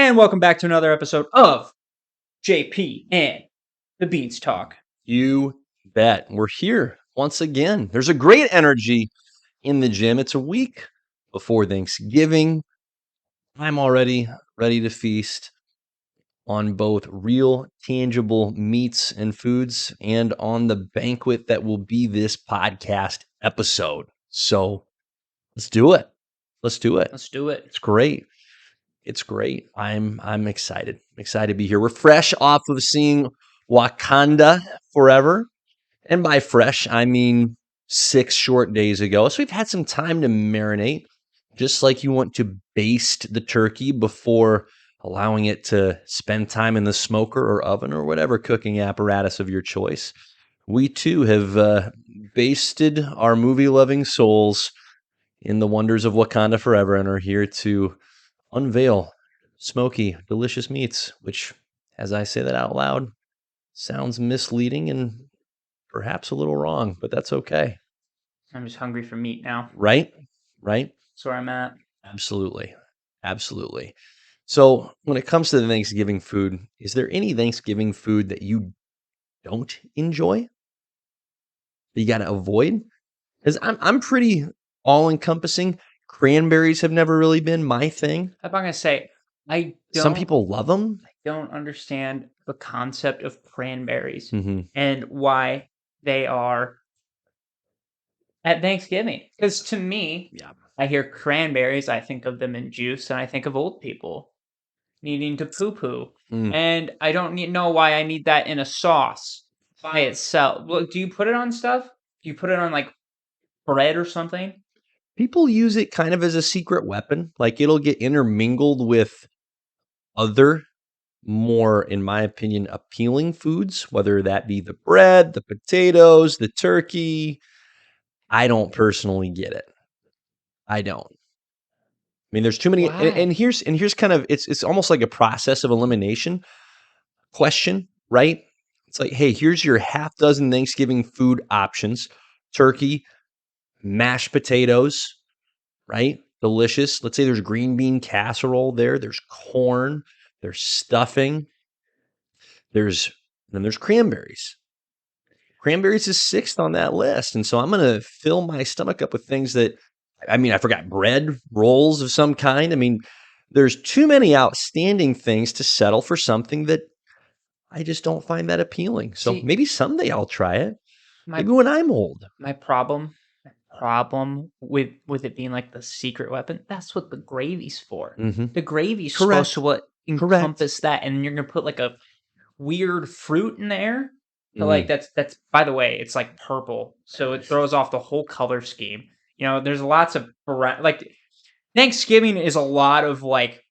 And welcome back to another episode of JP and the Beans Talk. You bet. We're here once again. There's a great energy in the gym. It's a week before Thanksgiving. I'm already ready to feast on both real, tangible meats and foods and on the banquet that will be this podcast episode. So let's do it. Let's do it. Let's do it. It's great. It's great. I'm excited. I'm excited to be here. We're fresh off of seeing Wakanda Forever. And by fresh, I mean 6 short days ago. So we've had some time to marinate, just like you want to baste the turkey before allowing it to spend time in the smoker or oven or whatever cooking apparatus of your choice. We too have basted our movie-loving souls in the wonders of Wakanda Forever and are here to unveil smoky, delicious meats, which, as I say that out loud, sounds misleading and perhaps a little wrong, but that's okay. I'm just hungry for meat now. Right? Right? That's where I'm at. Absolutely. Absolutely. So when it comes to the Thanksgiving food, is there any Thanksgiving food that you don't enjoy? That you got to avoid? Because I'm pretty all-encompassing. Cranberries have never really been my thing. I'm not going to say, Some people love them. I don't understand the concept of cranberries Mm-hmm. and why they are at Thanksgiving. Because to me, Yeah. I hear cranberries, I think of them in juice, and I think of old people needing to poo-poo. Mm. And I don't know why I need that in a sauce by itself. Well, do you put it on stuff? Do you put it on like bread or something? People use it kind of as a secret weapon. Like it'll get intermingled with other more, in my opinion, appealing foods, whether that be the bread, the potatoes, the turkey. I don't personally get it. I don't. I mean, there's too many. Why? And here's kind of it's almost like a process of elimination question, right? It's like, hey, here's your half dozen Thanksgiving food options: turkey, mashed potatoes, right? Delicious. Let's say there's green bean casserole there. There's corn. There's stuffing. There's cranberries. Cranberries is 6th on that list. And so I'm going to fill my stomach up with things that, I mean, I forgot bread, rolls of some kind. I mean, there's too many outstanding things to settle for something that I just don't find that appealing. So See, maybe someday I'll try it. my Maybe when I'm old. my problem with it being like the secret weapon, that's what the gravy's for. Mm-hmm. The gravy's Correct. supposed to what encompass that, and you're gonna put like a weird fruit in there. But like that's by the way, it's like purple, so it throws off the whole color scheme. You know, there's lots of like Thanksgiving is a lot of like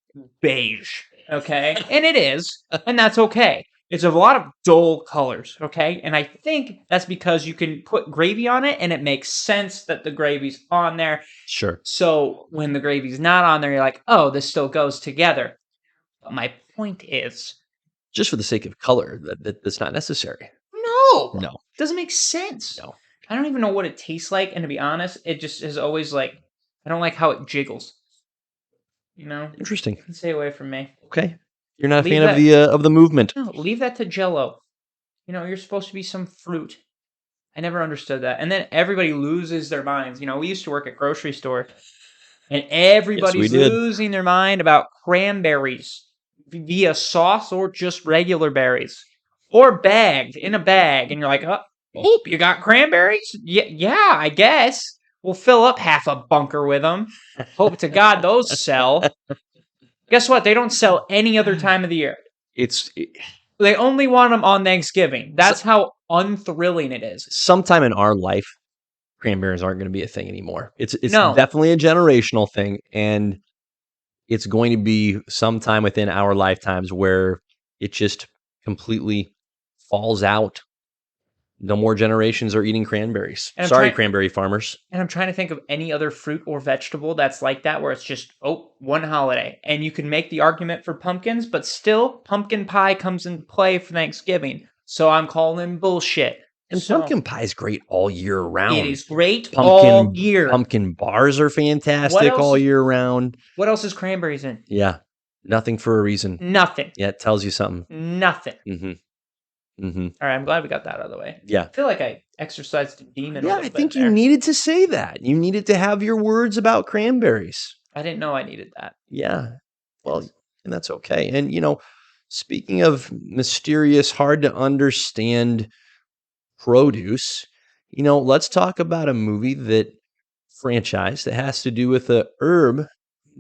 beige, okay, and it is, and that's okay. It's a lot of dull colors, okay? And I think that's because you can put gravy on it and it makes sense that the gravy's on there. Sure. So when the gravy's not on there, you're like, oh, this still goes together. But my point is, Just for the sake of color, that's not necessary. no. No. It doesn't make sense. No. I don't even know what it tastes like. And to be honest, it just is always like, I don't like how it jiggles. You know? Interesting. Stay away from me. Okay. You're not a Leave fan of the movement. No, leave that to Jell-O. You know, you're supposed to be some fruit. I never understood that. And then everybody loses their minds. You know, we used to work at grocery store, and everybody's losing their mind about cranberries via sauce or just regular berries. Or bagged, in a bag. And you're like, oh, you got cranberries? Yeah, I guess. We'll fill up half a bunker with them. Hope to God those sell. Guess what? They don't sell any other time of the year. They only want them on Thanksgiving. That's how unthrilling it is. Sometime in our life, cranberries aren't going to be a thing anymore. It's No. definitely a generational thing, and it's going to be sometime within our lifetimes where it just completely falls out. No more generations are eating cranberries. Sorry, cranberry farmers. And I'm trying to think of any other fruit or vegetable that's like that, where it's just, one holiday. And you can make the argument for pumpkins, but still, pumpkin pie comes into play for Thanksgiving. So I'm calling bullshit. And pumpkin pie is great all year round. It is great all year. Pumpkin bars are fantastic all year round. What else is cranberries in? Yeah. Nothing for a reason. Nothing. Yeah, it tells you something. Nothing. Mm-hmm. All right, I'm glad we got that out of the way. Yeah. I feel like I exercised a demon a Yeah, little I bit think you there. needed to say that. You needed to have your words about cranberries. I didn't know I needed that. Yeah. Well, Yes. and that's okay. And, speaking of mysterious, hard to understand produce, let's talk about a movie franchise that has to do with a herb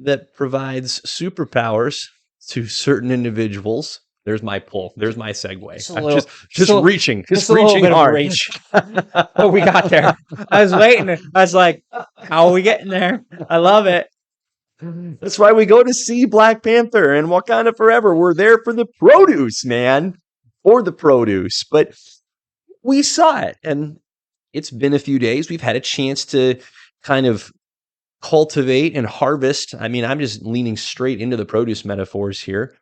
that provides superpowers to certain individuals. There's my pull. There's my segue. Just a I'm little, just reaching, just a little bit hard. of reach. But we got there. I was waiting. I was like, how are we getting there? I love it. That's why we go to see Black Panther and Wakanda Forever. We're there for the produce, man. For the produce. But we saw it, and it's been a few days. We've had a chance to kind of cultivate and harvest. I mean, I'm just leaning straight into the produce metaphors here.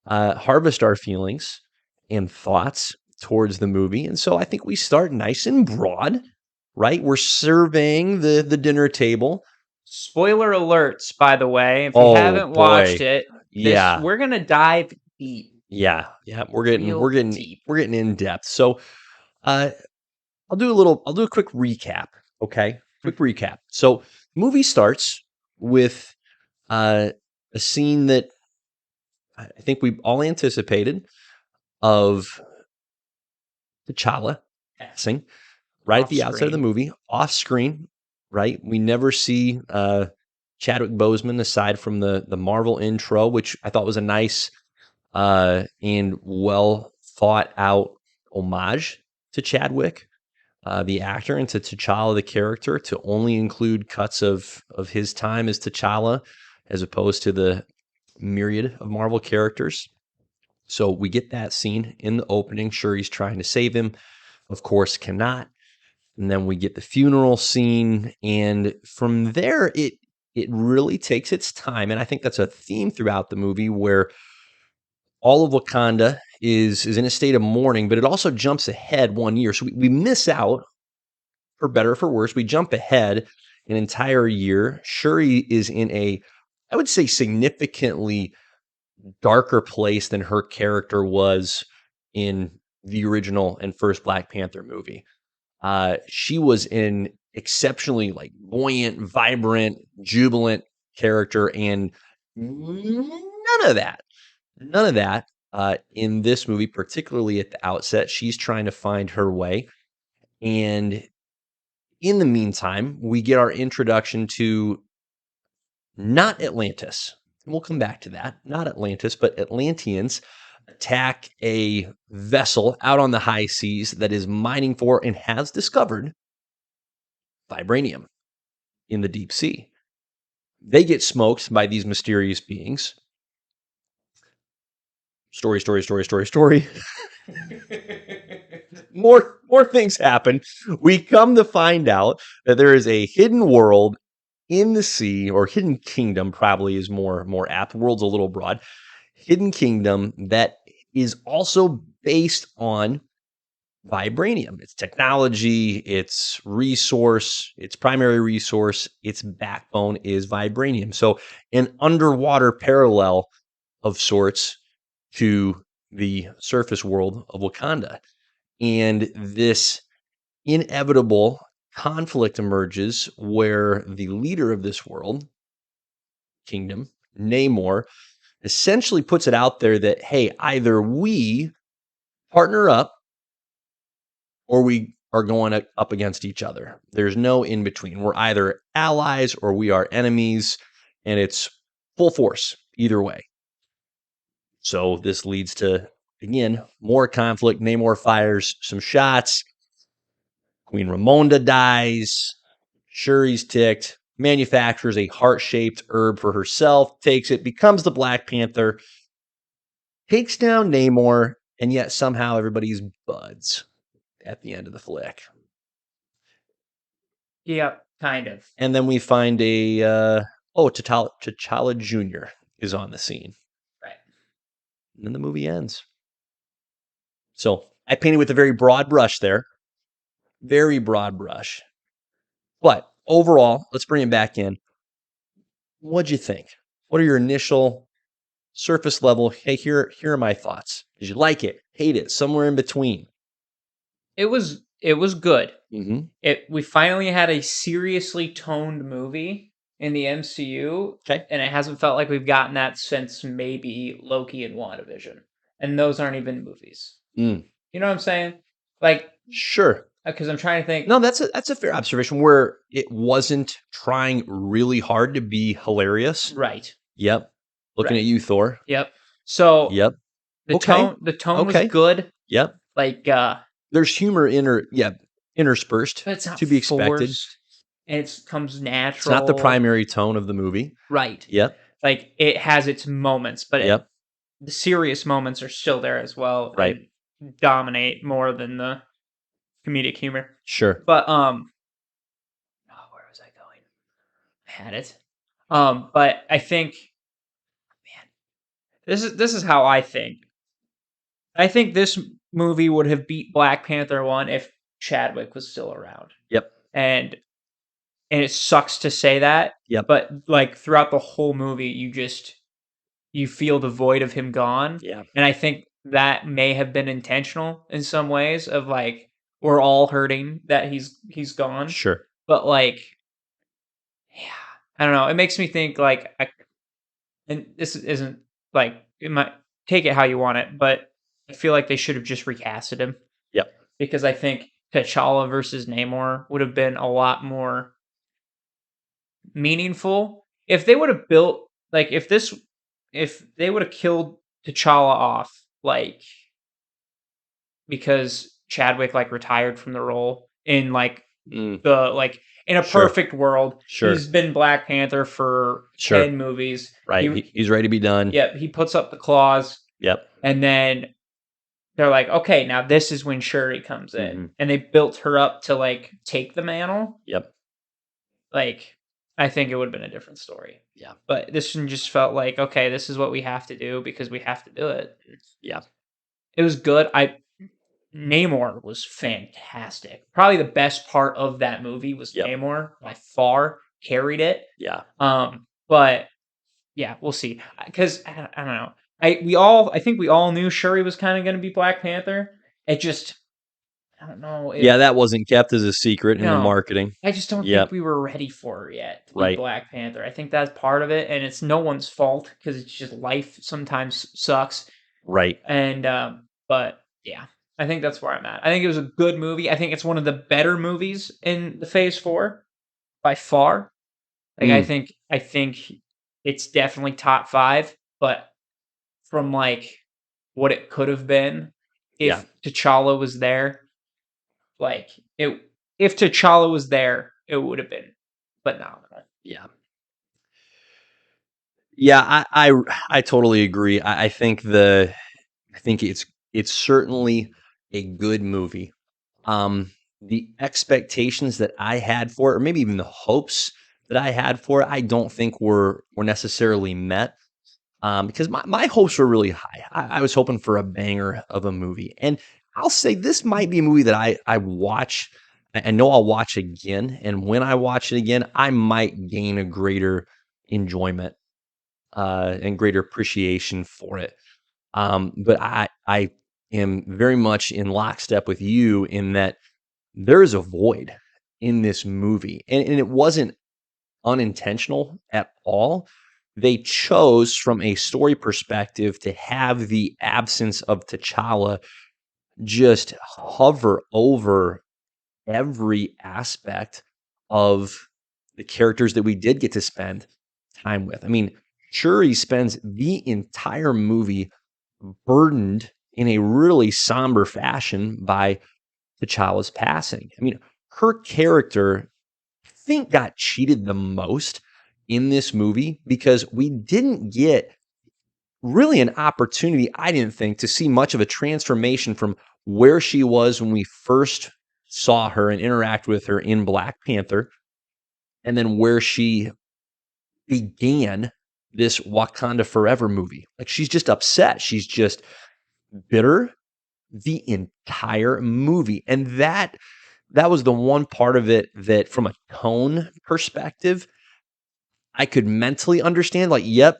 Harvest our feelings and thoughts towards the movie. And so I think we start nice and broad, right? We're surveying the dinner table. Spoiler alerts, by the way. If you Oh, haven't watched boy. it, Yeah. we're gonna dive deep. Yeah. We're Real getting deep. we're getting in depth. So I'll do a quick recap. Okay. Quick recap. So the movie starts with a scene that I think we all anticipated of T'Challa passing right at the outset of the movie, off screen, right? We never see Chadwick Boseman aside from the Marvel intro, which I thought was a nice and well thought out homage to Chadwick, the actor, and to T'Challa, the character, to only include cuts of his time as T'Challa as opposed to the myriad of Marvel characters. So we get that scene in the opening. Shuri's trying to save him, of course, cannot. And then we get the funeral scene, and from there it really takes its time. And I think that's a theme throughout the movie where all of Wakanda is in a state of mourning, but it also jumps ahead 1 year. So we miss out, for better or for worse. We jump ahead an entire year. Shuri is in I would say, significantly darker place than her character was in the original and first Black Panther movie. She was an exceptionally buoyant, vibrant, jubilant character, and none of that in this movie, particularly at the outset. She's trying to find her way, and in the meantime, we get our introduction to not Atlantis. We'll come back to that. Not Atlantis, but Atlanteans attack a vessel out on the high seas that is mining for and has discovered vibranium in the deep sea. They get smoked by these mysterious beings. Story. More things happen. We come to find out that there is a hidden world in the sea, or hidden kingdom probably is more apt. The world's a little broad. Hidden kingdom that is also based on vibranium. Its technology, its resource, its primary resource, its backbone is vibranium. So an underwater parallel of sorts to the surface world of Wakanda. And this inevitable conflict emerges where the leader of this world, kingdom, Namor, essentially puts it out there that, hey, either we partner up or we are going up against each other. There's no in between. We're either allies or we are enemies, and it's full force either way. So this leads to, again, more conflict. Namor fires some shots. Queen Ramonda dies. Shuri's ticked. Manufactures a heart-shaped herb for herself, takes it, becomes the Black Panther, takes down Namor, and yet somehow everybody's buds at the end of the flick. Yep, kind of. And then we find T'Challa Jr. is on the scene. Right. And then the movie ends. So I painted with a very broad brush there. Very broad brush. But overall, let's bring it back in. What'd you think? What are your initial surface level, hey, here are my thoughts. Did you like it? Hate it? Somewhere in between? It was good. Mhm. We finally had a seriously toned movie in the MCU, Okay. and it hasn't felt like we've gotten that since maybe Loki and WandaVision, and those aren't even movies. Mm. You know what I'm saying? Like, Sure. because I'm trying to think. No, that's a fair observation where it wasn't trying really hard to be hilarious. Right, Yep. Looking at right, you, Thor. yep. So Yep. the Okay. tone was Okay. good. Yep. Like, There's humor interspersed but it's not to be expected. forced. And it comes It's not the natural. primary tone of the movie. Right. Yep. Like it has its moments, but Yep. the serious moments are still there as well Right. and dominate more than the comedic humor. Sure. But oh, where was I going? I had it. But I think, man, this is how I think. I think this movie would have beat Black Panther 1 if Chadwick was still around. Yep. And it sucks to say that, Yep. but like throughout the whole movie you feel the void of him gone. Yeah. And I think that may have been intentional in some ways of like we're all hurting that he's gone. Sure. But like yeah, I don't know. It makes me think like and this isn't like it might take it how you want it, but I feel like they should have just recasted him Yep. because I think T'Challa versus Namor would have been a lot more meaningful if they would have built like if they would have killed T'Challa off like because Chadwick like retired from the role in like Mm. the like in a Sure. perfect world Sure. he's been Black Panther for Sure. 10 movies. Right. He's ready to be done. Yep, he puts up the claws Yep. and then they're like, okay, now this is when Shuri comes in, Mhm. and they built her up to like take the mantle. Yep. Like, I think it would have been a different story. Yeah. But this one just felt like, okay, this is what we have to do because we have to do it. Yeah. It was good. Namor was fantastic. Probably the best part of that movie was Yep. Namor by far carried it. Yeah. But yeah, we'll see. Because I don't know. I think we all knew Shuri was kind of going to be Black Panther. It just I don't know if Yeah, that wasn't kept as a secret in the no, marketing. I just don't Yep. think we were ready for her yet to be Right. Black Panther. I think that's part of it, and it's no one's fault because it's just life sometimes sucks. Right. And but yeah, I think that's where I'm at. I think it was a good movie. I think it's one of the better movies in the Phase 4 by far. Like Mm. I think it's definitely top 5, but from like what it could have been Yeah. if T'Challa was there, like it if T'Challa was there, it would have been phenomenal. Yeah. Yeah, I totally agree. I think it's certainly a good movie. The expectations that I had for it, or maybe even the hopes that I had for it, I don't think were necessarily met. Because my hopes were really high. I was hoping for a banger of a movie, and I'll say this might be a movie that I watch. I know I'll watch again, and when I watch it again, I might gain a greater enjoyment and greater appreciation for it. But I am very much in lockstep with you in that there is a void in this movie, and it wasn't unintentional at all. They chose, from a story perspective, to have the absence of T'Challa just hover over every aspect of the characters that we did get to spend time with. I mean, Shuri spends the entire movie burdened in a really somber fashion by T'Challa's passing. I mean, her character, I think, got cheated the most in this movie because we didn't get really an opportunity, I didn't think, to see much of a transformation from where she was when we first saw her and interact with her in Black Panther, and then where she began this Wakanda Forever movie. Like, she's just upset. She's just bitter the entire movie. And that was the one part of it that, from a tone perspective, I could mentally understand. Like, yep,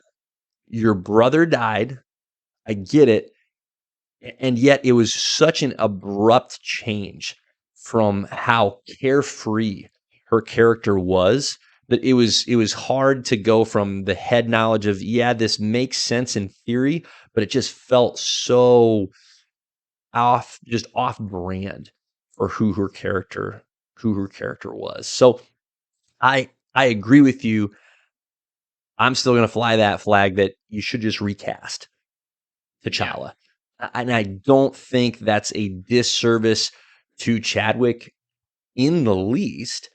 your brother died. I get it. And yet it was such an abrupt change from how carefree her character was that it was hard to go from the head knowledge of, yeah, this makes sense in theory, but it just felt so off brand for who her character was. So I agree with you. I'm still going to fly that flag that you should just recast Yeah, T'Challa. And I don't think that's a disservice to Chadwick in the least.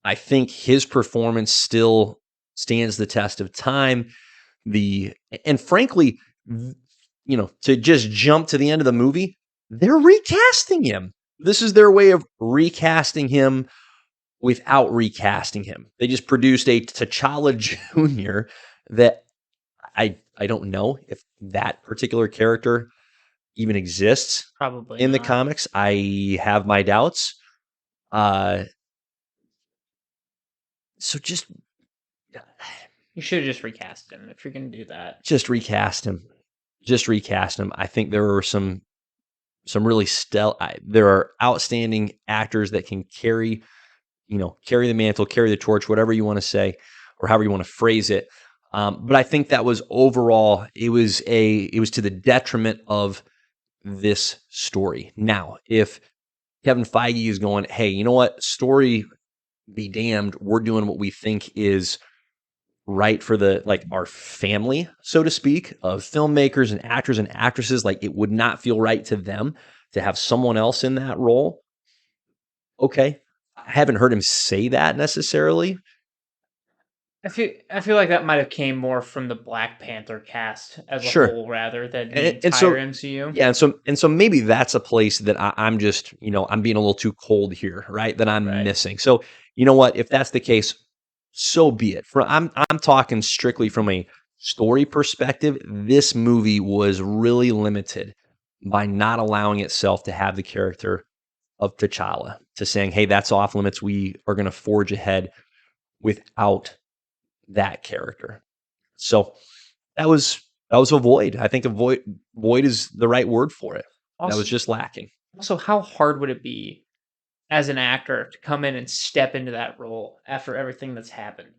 I think his performance still stands the test of time. And frankly, to just jump to the end of the movie, they're recasting him. This is their way of recasting him without recasting him. They just produced a T'Challa Jr. that I don't know if that particular character even exists probably in the not. comics. I have my doubts. Uh, so You should have just recast him if you're gonna do that. just recast him. Just recast him. I think there are some really there are outstanding actors that can carry the mantle, carry the torch, whatever you want to say, or however you want to phrase it. But I think that was overall, it was to the detriment of this story. Now, if Kevin Feige is going, hey, you know what, story be damned, we're doing what we think is right for our family, so to speak, of filmmakers and actors and actresses. Like, it would not feel right to them to have someone else in that role. Okay. I haven't heard him say that necessarily. I feel like that might have came more from the Black Panther cast as a Sure. whole rather than the And entire so, MCU. yeah, and so maybe that's a place that I'm just, I'm being a little too cold here, right? That I'm Right. missing. So, you know what? If that's the case, so be it. I'm talking strictly from a story perspective. This movie was really limited by not allowing itself to have the character of T'Challa, to saying, hey, that's off limits. We are going to forge ahead without that character. So that was a void. I think a void is the right word for it. That was Also, just lacking. how hard would it be as an actor to come in and step into that role after everything that's happened?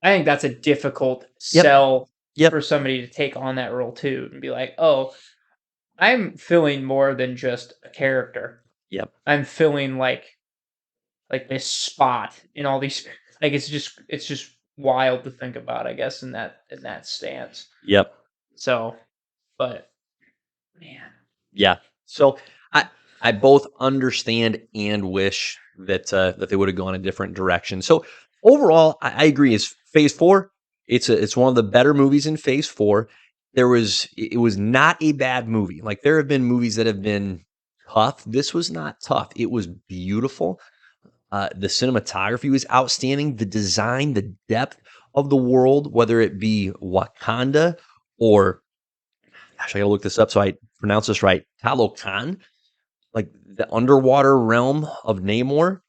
I think that's a difficult Yep. sell Yep. for somebody to take on that role too and be like, "Oh, I'm filling more than just a character. Yep. I'm filling like this spot in all these like it's just wild to think about, I guess, in that stance. Yep. So, but man, Yeah. So I I both understand and wish that they would have gone a different direction. So overall, I agree. It's Phase 4. It's one of the better movies in Phase 4. It was not a bad movie. Like, there have been movies that have been tough. This was not tough. It was beautiful. The cinematography was outstanding. The design, the depth of the world, whether it be Wakanda or, gosh, I gotta look this up so I pronounce this right, Talokan, like the underwater realm of Namor,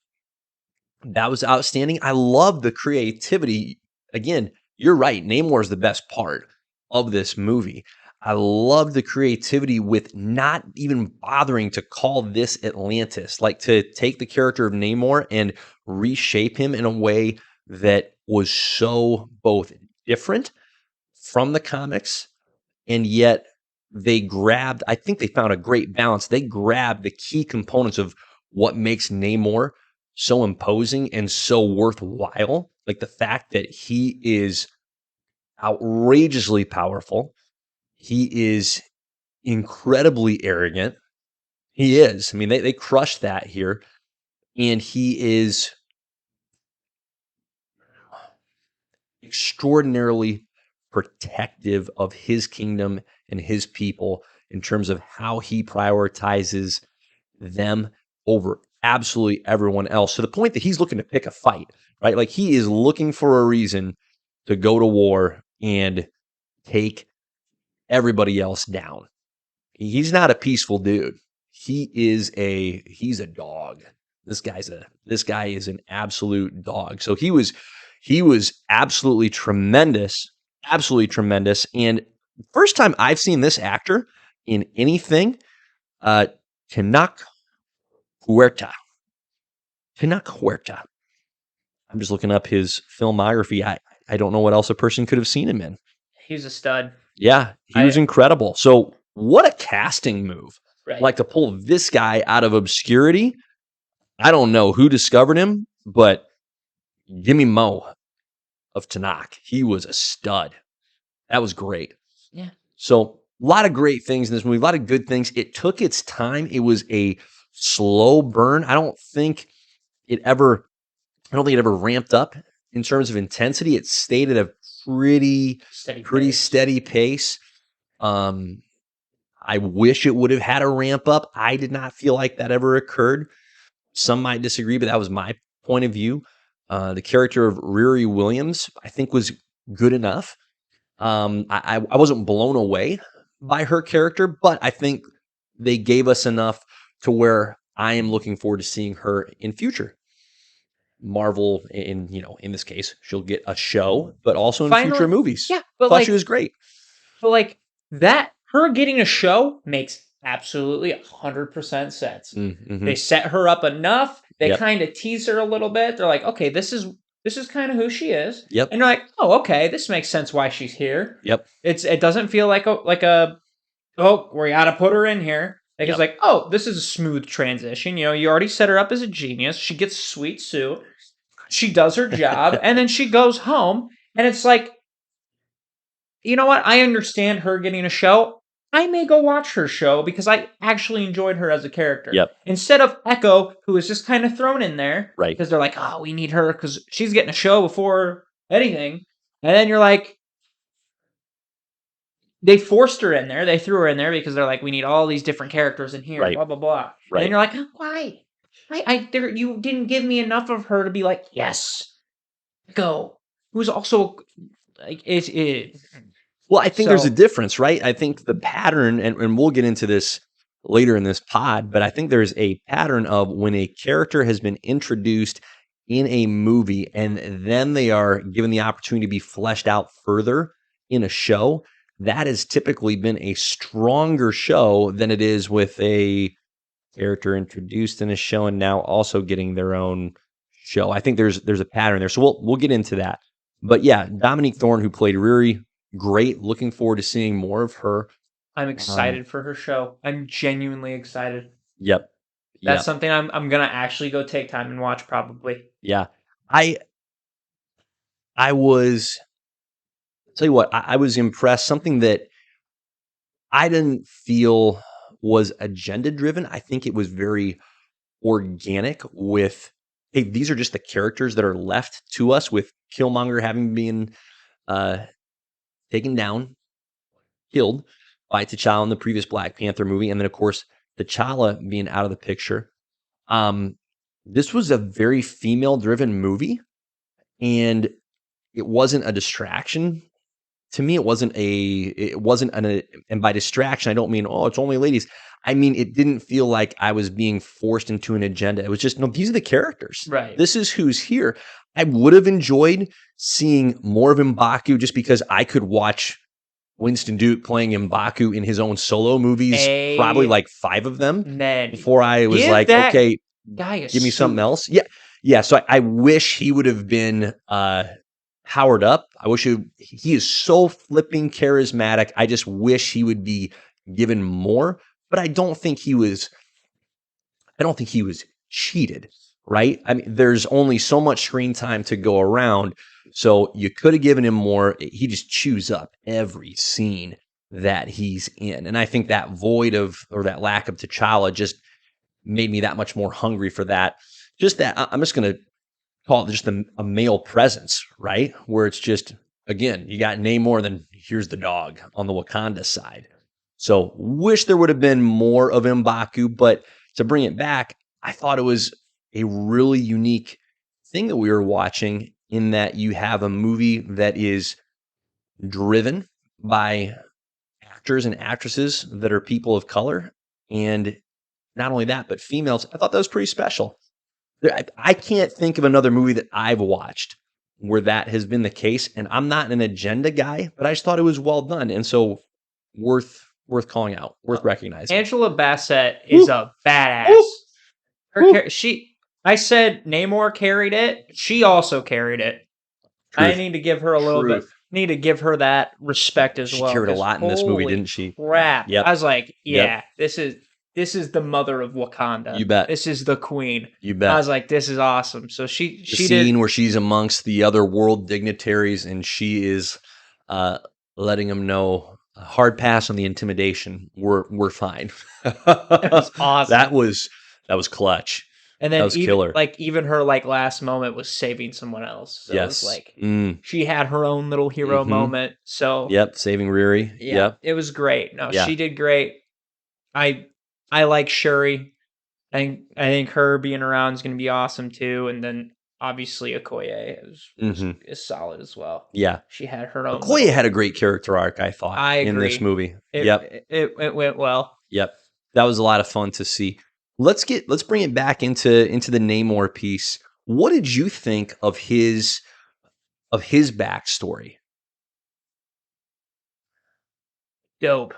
that was outstanding. I love the creativity. Again, you're right. Namor is the best part of this movie. I love the creativity with not even bothering to call this Atlantis, like to take the character of Namor and reshape him in a way that was so both different from the comics, and yet I think they found a great balance. They grabbed the key components of what makes Namor so imposing and so worthwhile. Like the fact that he is outrageously powerful, he is incredibly arrogant. He is. I mean, they crushed that here. And he is extraordinarily protective of his kingdom and his people in terms of how he prioritizes them over absolutely everyone else, to the point that he's looking to pick a fight, right? Like, he is looking for a reason to go to war and take everybody else down. He's not a peaceful dude. He's a dog. This guy is an absolute dog. So he was absolutely tremendous absolutely tremendous. And first time I've seen this actor in anything, Tenoch Huerta. Tenoch Huerta. I'm just looking up his filmography. I don't know what else a person could have seen him in. He's a stud. Yeah, he was incredible. So what a casting move. Right. Like to pull this guy out of obscurity. I don't know who discovered him, but give me Mo of Tanakh. He was a stud. That was great. Yeah. So a lot of great things in this movie, a lot of good things. It took its time. It was a slow burn. I don't think it ever ramped up in terms of intensity. It stayed at a pretty steady pace. I wish it would have had a ramp up. I did not feel like that ever occurred. Some might disagree, but that was my point of view. The character of Riri Williams, I think, was good enough. I wasn't blown away by her character, but I think they gave us enough to where I am looking forward to seeing her in future Marvel. In this case, she'll get a show, but also in future movies. Yeah, but thought she was great. But like that, her getting a show makes absolutely 100% sense. Mm-hmm. They set her up enough. They kind of tease her a little bit. They're like, okay, this is kind of who she is. Yep. And you're like, oh, okay, this makes sense why she's here. Yep. It doesn't feel like a oh, we gotta put her in here. Like it's like, oh, this is a smooth transition. You already set her up as a genius. She gets a sweet suit. She does her job, and then she goes home. And it's like, you know what? I understand her getting a show. I may go watch her show because I actually enjoyed her as a character. Yep. Instead of Echo, who was just kind of thrown in there. Right. Because they're like, oh, we need her because she's getting a show before anything. And then you're like, they forced her in there. They threw her in there because they're like, we need all these different characters in here. Right. Blah, blah, blah. Right. And then you're like, oh, why? You didn't give me enough of her to be like, yes, Echo. Who's also like, well, I think there's a difference, right? I think the pattern, and we'll get into this later in this pod, but I think there's a pattern of when a character has been introduced in a movie and then they are given the opportunity to be fleshed out further in a show, that has typically been a stronger show than it is with a character introduced in a show and now also getting their own show. I think there's a pattern there. So we'll get into that. But yeah, Dominique Thorne, who played Riri, great. Looking forward to seeing more of her. I'm excited for her show. I'm genuinely excited. Yep. That's something I'm gonna actually go take time and watch probably. Yeah. I was tell you what, I was impressed. Something that I didn't feel was agenda driven. I think it was very organic with, hey, these are just the characters that are left to us, with Killmonger having been taken down, killed by T'Challa in the previous Black Panther movie, and then of course T'Challa being out of the picture. This was a very female-driven movie, and it wasn't a distraction. To me, it wasn't and by distraction, I don't mean, oh, it's only ladies. I mean, it didn't feel like I was being forced into an agenda. It was just, no, these are the characters. Right. This is who's here. I would have enjoyed seeing more of M'Baku just because I could watch Winston Duke playing M'Baku in his own solo movies, probably like 5 of them, before I was like, okay, give me something else. Yeah. Yeah. So I wish he would have been powered up. I wish he is so flipping charismatic. I just wish he would be given more, but I don't think he was cheated, right? I mean, there's only so much screen time to go around. So you could have given him more. He just chews up every scene that he's in. And I think that void or that lack of T'Challa just made me that much more hungry for that. Just that, I'm just going to call it just a male presence, right? Where it's just, again, you got Namor, then here's the dog on the Wakanda side. So wish there would have been more of M'Baku, but to bring it back, I thought it was a really unique thing that we were watching, in that you have a movie that is driven by actors and actresses that are people of color. And not only that, but females. I thought that was pretty special. I can't think of another movie that I've watched where that has been the case. And I'm not an agenda guy, but I just thought it was well done. And so worth calling out, worth recognizing. Angela Bassett is a badass. I said Namor carried it. She also carried it. Truth. I need to give her a little bit. Need to give her that respect as She well. carried a lot in this movie, didn't she? Crap! Yep. I was like, yeah, this is the mother of Wakanda. You bet. This is the queen. You bet. I was like, this is awesome. So she scene where she's amongst the other world dignitaries and she is letting them know hard pass on the intimidation. We're fine. That was awesome. That was clutch. And then that was killer. Even her last moment was saving someone else. So it was like she had her own little hero moment. So saving Riri. Yeah, it was great. No, she did great. I like Shuri. I think her being around is going to be awesome too. And then obviously Okoye is solid as well. Yeah, she had her own. Okoye had a great character arc, I thought. I agree. In this movie. It went well. Yep, that was a lot of fun to see. Let's bring it back into the Namor piece. What did you think of his backstory? Dope.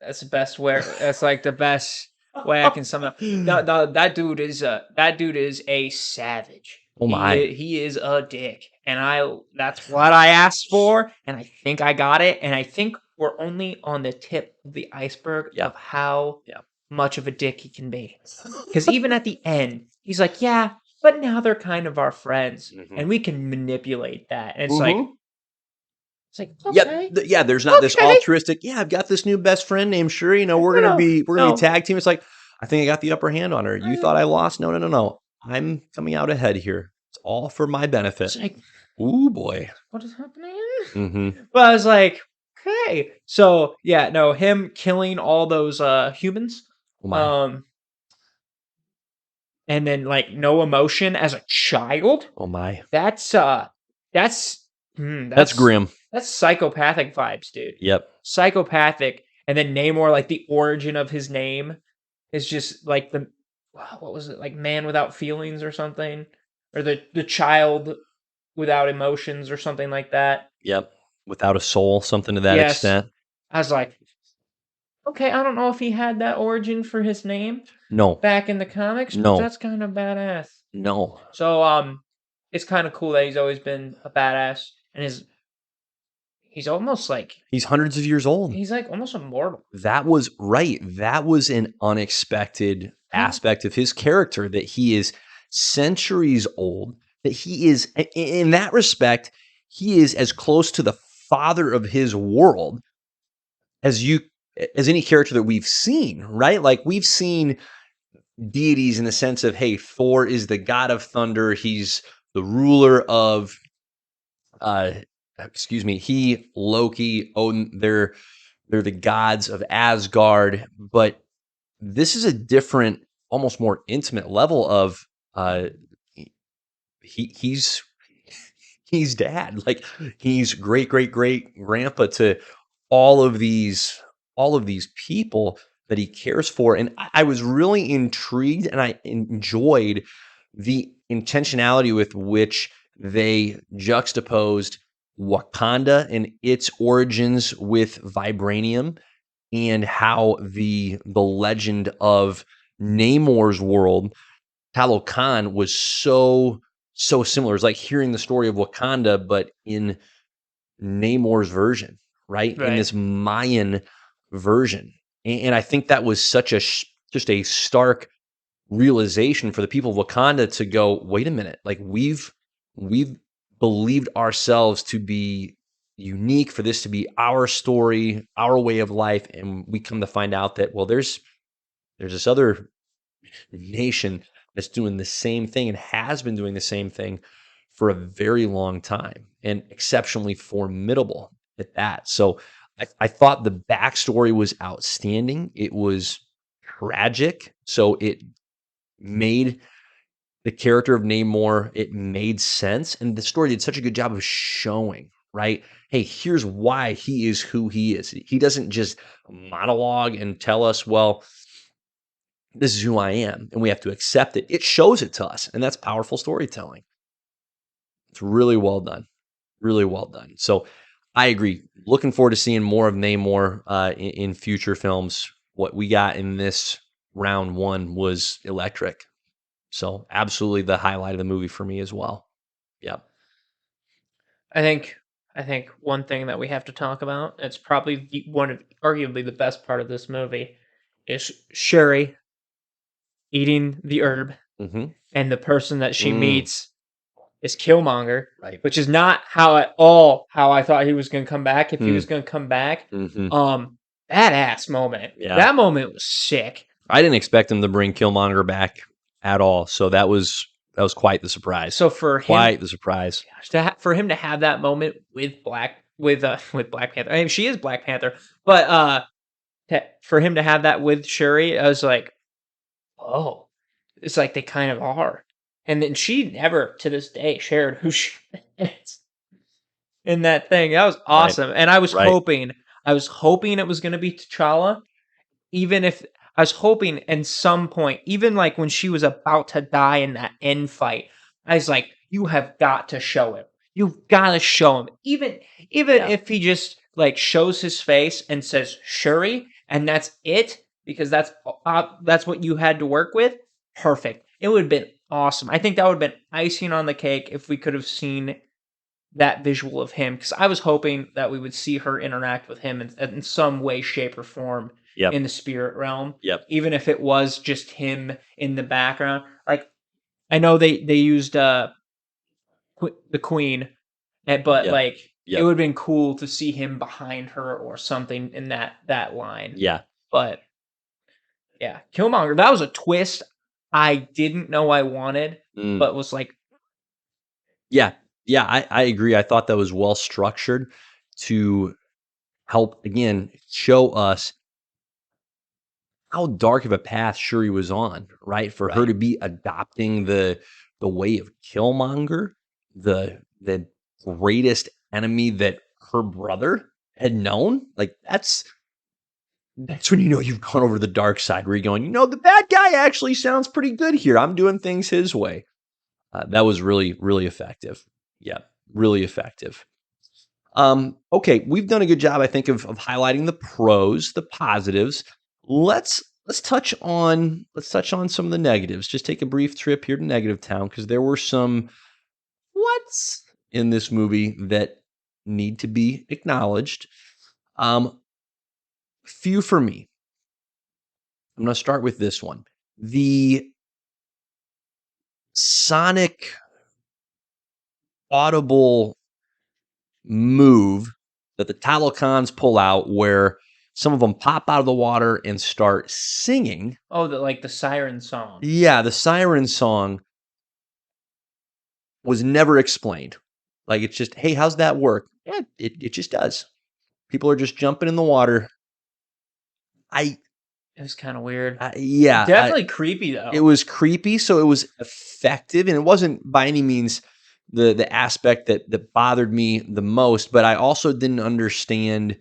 That's the best way. That's like the best way I can sum it up. That dude is a savage. Oh my! He is a dick, and that's what I asked for, and I think I got it, and I think we're only on the tip of the iceberg of how much of a dick he can be. Because even at the end, he's like, yeah, but now they're kind of our friends, and we can manipulate that. And it's like, okay. There's not this altruistic. Yeah, I've got this new best friend named Shuri. We're gonna be tag team. It's like, I think I got the upper hand on her. You thought I lost? No. I'm coming out ahead here. It's all for my benefit. It's like, ooh boy, what is happening? But I was like, okay. So him killing all those humans. Oh my. And then no emotion as a child. Oh my. That's grim. That's psychopathic vibes, dude. Yep. Psychopathic. And then Namor, the origin of his name is just what was it? Man without feelings or something? Or the child without emotions or something like that. Yep. Without a soul, something to that extent. I was like, okay, I don't know if he had that origin for his name. No. Back in the comics, but that's kind of badass. No. So it's kind of cool that he's always been a badass, and he's almost he's hundreds of years old. He's almost immortal. That was right. That was an unexpected aspect of his character, that he is centuries old, that he is, in that respect, he is as close to the father of his world as any character that we've seen, right? We've seen deities in the sense of, hey, Thor is the god of thunder. He's the ruler of, Loki, Odin, they're the gods of Asgard. But this is a different, almost more intimate level of, he's dad. He's great grandpa to all of these people that he cares for. And I was really intrigued, and I enjoyed the intentionality with which they juxtaposed Wakanda and its origins with vibranium, and how the legend of Namor's world, Talokan, was so similar. It's like hearing the story of Wakanda, but in Namor's version, right? In this Mayan version. And I think that was such just a stark realization for the people of Wakanda to go, wait a minute, we've believed ourselves to be unique, for this to be our story, our way of life, and we come to find out that, well, there's this other nation that's doing the same thing and has been doing the same thing for a very long time, and exceptionally formidable at that. So I thought the backstory was outstanding. It was tragic, so it made the character of Namor, it made sense, and the story did such a good job of showing, right? Hey, here's why he is who he is. He doesn't just monologue and tell us, well, this is who I am, and we have to accept it. It shows it to us, and that's powerful storytelling. It's really well done. Really well done. So I agree. Looking forward to seeing more of Namor in future films. What we got in this round one was electric. So absolutely the highlight of the movie for me as well. Yep. I think I think one thing that we have to talk about, it's probably one of arguably the best part of this movie, is Shuri eating the herb, Mm-hmm. and the person that she Mm, meets is Killmonger, right. which is not how at all how I thought he was going to come back. If he was Mm, going to come back, mm-hmm. badass moment. Yeah. That moment was sick. I didn't expect him to bring Killmonger back at all. So that was quite the surprise. So for him, Quite the surprise. gosh, for him to have that moment with with Black Panther. I mean, she is Black Panther, but for him to have that with Shuri, I was like, oh, it's like they kind of are. And then she never to this day shared who she is in that thing. That was Right. awesome. And Right. I was hoping it was going to be T'Challa, even if I was hoping in some point, even like when she was about to die in that end fight, I was like, you have got to show him. You've got to show him. Even Yeah. if he just like shows his face and says Shuri, and that's it, because that's what you had to work with. Perfect. It would have been awesome. I think that would have been icing on the cake if we could have seen that visual of him, because I was hoping that we would see her interact with him in some way, shape, or form Yep. in the spirit realm, Yep. even if it was just him in the background. Like I know they used the Queen, but Yep. like it Yep. would have been cool to see him behind her or something in that line. Yeah. But yeah, Killmonger, that was a twist I didn't know I wanted, Mm. but was like, Yeah. Yeah. I agree. I thought that was well structured to help again show us how dark of a path Shuri was on, right? For her right. to be adopting the way of Killmonger, the greatest enemy that her brother had known, like that's when you know you've gone over the dark side, where you're going, the bad guy actually sounds pretty good here. I'm doing things his way. That was really, really effective. Yeah, really effective. Okay, we've done a good job, I think, of highlighting the pros, the positives. Let's touch on some of the negatives. Just take a brief trip here to Negative Town, because there were some what's in this movie that need to be acknowledged. Few for me. I'm going to start with this one. The Sonic audible move that the Talocans pull out, where some of them pop out of the water and start singing. Oh, the siren song. Yeah, the siren song was never explained. Like, it's just, hey, how's that work? Yeah, it just does. People are just jumping in the water. I, It was kind of weird. yeah, Definitely creepy it though. was creepy, so it was effective, and it wasn't by any means the aspect that bothered me the most. But I also didn't understand,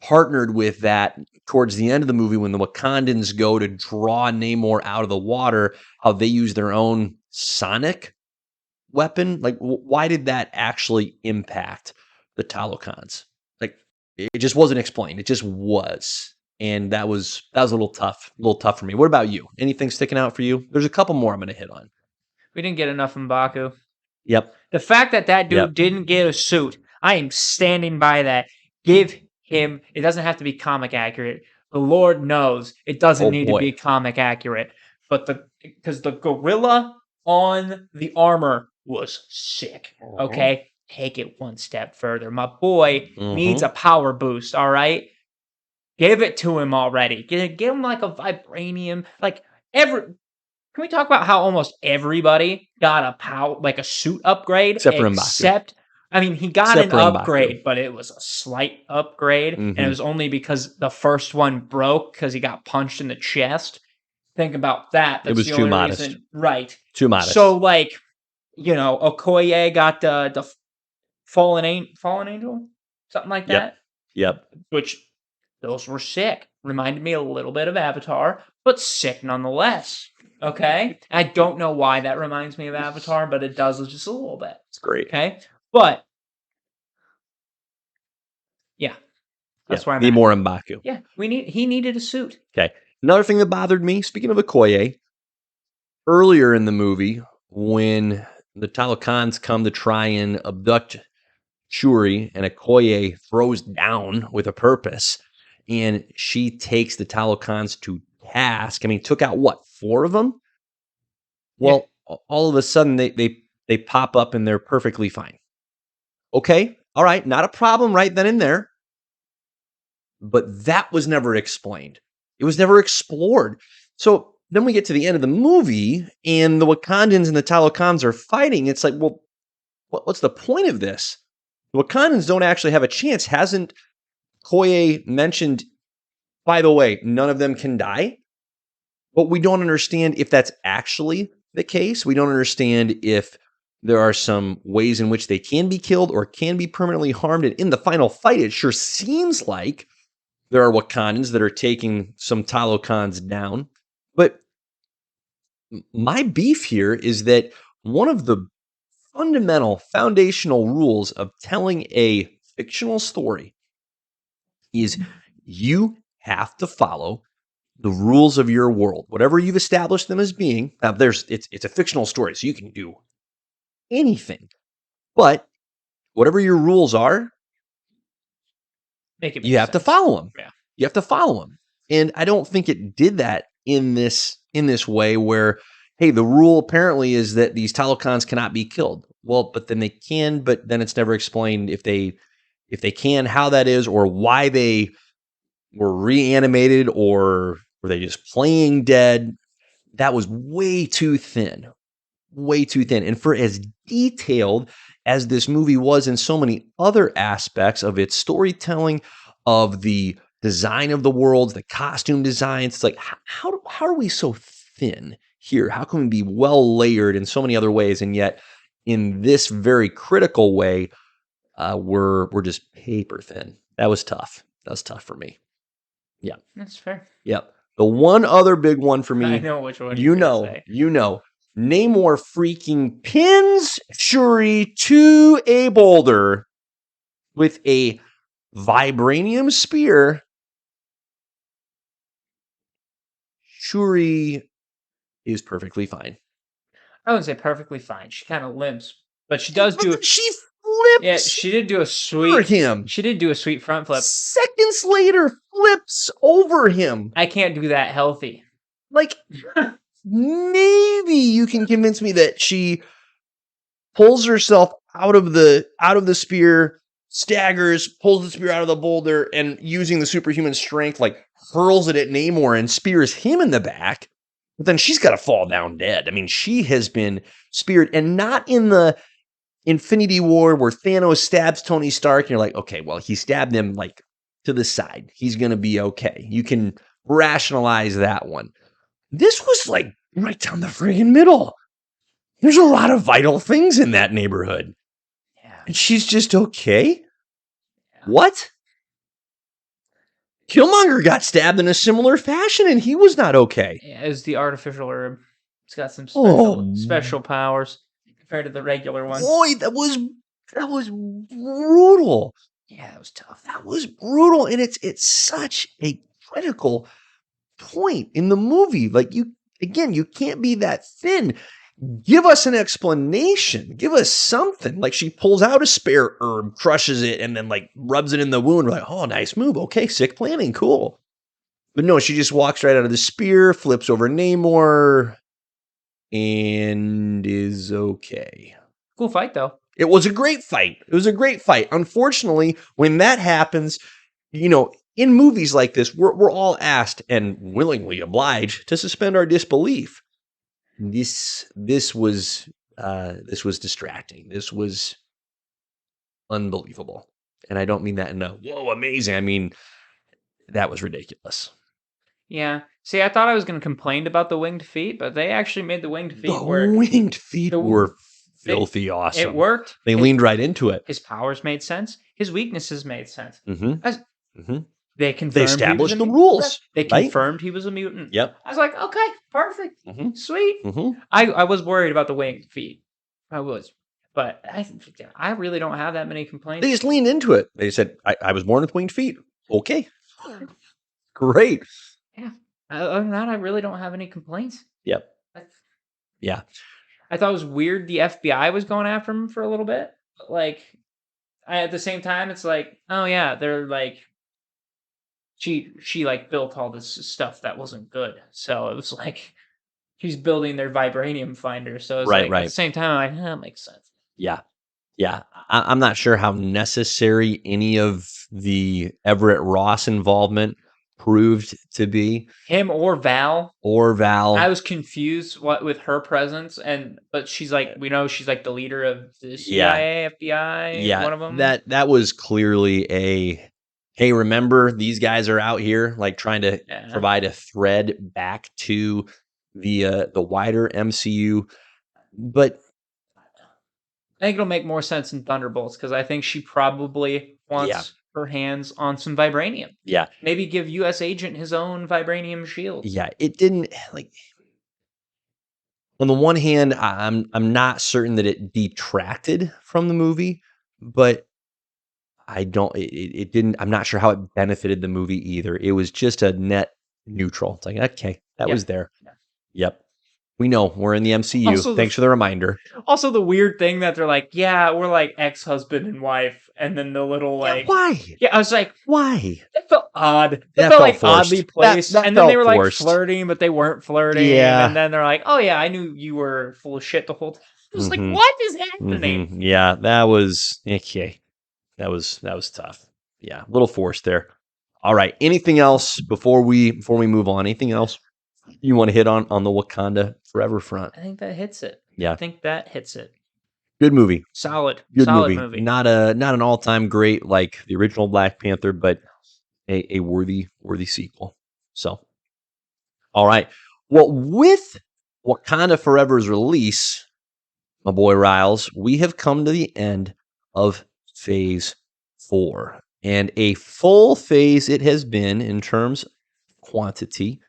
partnered with that towards the end of the movie, when the Wakandans go to draw Namor out of the water, how they use their own sonic weapon. Like, why did that actually impact the Talocans? Like, it just wasn't explained. It just was. And that was a little tough for me. What about you? Anything sticking out for you? There's a couple more I'm going to hit on. We didn't get enough M'Baku. Yep. The fact that that Yep. dude didn't get a suit, I am standing by that. Give him. It doesn't have to be comic accurate. The Lord knows it doesn't Oh need to boy. be comic accurate. But because the gorilla on the armor was sick. Okay, take it one step further. My boy needs Mm-hmm. a power boost. All right, give it to him already. Give him like a vibranium. Like every Can we talk about how almost everybody got a suit upgrade, Except for M'Baku. except I mean, he got Except an for M'Baku. upgrade, but it was a slight upgrade, and it Mm-hmm. was only because the first one broke because he got punched in the chest. Think about that. It That's was the too only modest. reason, right? Too So, modest. like, Okoye got the fallen angel, something like Yep. that, Yep. which Those were sick. Reminded me a little bit of Avatar, but sick nonetheless. Okay? I don't know why that reminds me of Avatar, but it does just a little bit. It's great. Okay? But, yeah. That's where I'm need at. more M'Baku. Yeah, he needed a suit. Okay. Another thing that bothered me, speaking of Okoye, earlier in the movie, when the Talokans come to try and abduct Shuri, and Okoye throws down with a purpose, and she takes the Talokans to task. I mean, took out what, 4 of them? Well, all of a sudden they pop up and they're perfectly fine. Okay, all right, not a problem right then and there. But that was never explained. It was never explored. So then we get to the end of the movie, and the Wakandans and the Talokans are fighting. It's like, well, what's the point of this? The Wakandans don't actually have a chance. Hasn't Koye mentioned, by the way, none of them can die? But we don't understand if that's actually the case. We don't understand if there are some ways in which they can be killed or can be permanently harmed. And in the final fight, it sure seems like there are Wakandans that are taking some Talokans down. But my beef here is that one of the fundamental, foundational rules of telling a fictional story is you have to follow the rules of your world, whatever you've established them as being. Now, it's a fictional story, so you can do anything. But whatever your rules are, you have to follow them. Yeah. You have to follow them. And I don't think it did that in this way where, hey, the rule apparently is that these Talokans cannot be killed. Well, but then they can, but then it's never explained if they can, how that is, or why they were reanimated, or were they just playing dead. That was way too thin. Way too thin. And for as detailed as this movie was in so many other aspects of its storytelling, of the design of the worlds, the costume designs, it's like, how are we so thin here? How can we be well layered in so many other ways, and yet in this very critical way, we're just paper thin? That was tough. That was tough for me. Yeah, that's fair. Yep. The one other big one for me, I know which one you know. Namor freaking pins Shuri to a boulder with a vibranium spear. Shuri is perfectly fine. I wouldn't say perfectly fine. She kind of limps, but she does do. She flips. Yeah, she did do a sweet. Him. She did do a sweet front flip. Seconds later, flips over him. I can't do that healthy. Like, maybe you can convince me that she pulls herself out of the spear, staggers, pulls the spear out of the boulder, and using the superhuman strength, like hurls it at Namor and spears him in the back. But then she's got to fall down dead. I mean, she has been speared, and not in the Infinity War where Thanos stabs Tony Stark, and you're like, okay, well, he stabbed him like to the side. He's going to be okay. You can rationalize that one. This was like right down the friggin' middle. There's a lot of vital things in that neighborhood. Yeah. And she's just okay? Yeah. What? Killmonger got stabbed in a similar fashion, and he was not okay. Yeah, it was the artificial herb. It's got some special powers compared to the regular one. Boy, that was brutal. Yeah, that was tough. That was brutal, and it's such a critical point in the movie. Like, you can't be that thin. Give us an explanation. Give us something. Like, she pulls out a spare herb, crushes it, and then like rubs it in the wound. We're like, oh, nice move. Okay, sick planning. Cool. But no, she just walks right out of the spear, flips over Namor, and is okay. Cool fight, though. It was a great fight. Unfortunately, when that happens, in movies like this, we're all asked and willingly obliged to suspend our disbelief. This was distracting. This was unbelievable, and I don't mean that in a whoa amazing. I mean, that was ridiculous. Yeah. See, I thought I was going to complain about the winged feet, but they actually made the winged feet work. The winged feet were filthy awesome. It worked. They leaned right into it. His powers made sense. His weaknesses made sense. Mm-hmm. They confirmed he was a established the mutant. rules, They right? confirmed he was a mutant. Yep. I was like, okay, perfect, sweet. Mhm. I was worried about the winged feet. I was, but I really don't have that many They complaints. just leaned into it. They said, I was born with winged feet. Okay. Great. Yeah. Other than that, I really don't have any complaints. Yep. I, Yeah. I thought it was weird the FBI was going after him for a little bit. But like, at the same time, it's like, oh yeah, they're like, she like built all this stuff that wasn't good. So it was like she's building their vibranium finder. So it's Right, like at the right. same time, I'm like, that makes sense. Yeah. Yeah. I'm not sure how necessary any of the Everett Ross involvement proved to be. Him or Val. Or Val. I was confused with her presence, but she's like, we know she's like the leader of the CIA, FBI, one of them. That was clearly a, hey, remember these guys are out here like trying to provide a thread back to the wider MCU. But I think it'll make more sense in Thunderbolts because I think she probably wants her hands on some vibranium. Yeah. Maybe give US Agent his own vibranium shield. Yeah, it didn't like. On the one hand, I'm not certain that it detracted from the movie, but I don't. It didn't. I'm not sure how it benefited the movie either. It was just a net neutral. It's like, okay, that was there. Yeah. Yep. We know we're in the MCU. Also Thanks for the reminder. Also, the weird thing that they're like, yeah, we're like ex-husband and wife, and then the little like, why? Yeah, I was like, why? That felt odd. That That felt felt like forced. oddly placed. That And then they felt were like forced. flirting, but they weren't flirting. Yeah. And then they're like, oh yeah, I knew you were full of shit the whole time. I was like, Mhm. what is happening? Mhm. Yeah, that was okay. That was tough. Yeah, a little forced there. All right. Anything else before we move on? Anything else you want to hit on the Wakanda Forever front? I think that hits it. Yeah. I think that hits it. Good movie. Solid. Good Solid movie. Not an all-time great like the original Black Panther, but a worthy sequel. So, all right. Well, with Wakanda Forever's release, my boy Riles, we have come to the end of Phase 4. And a full phase it has been in terms of quantity.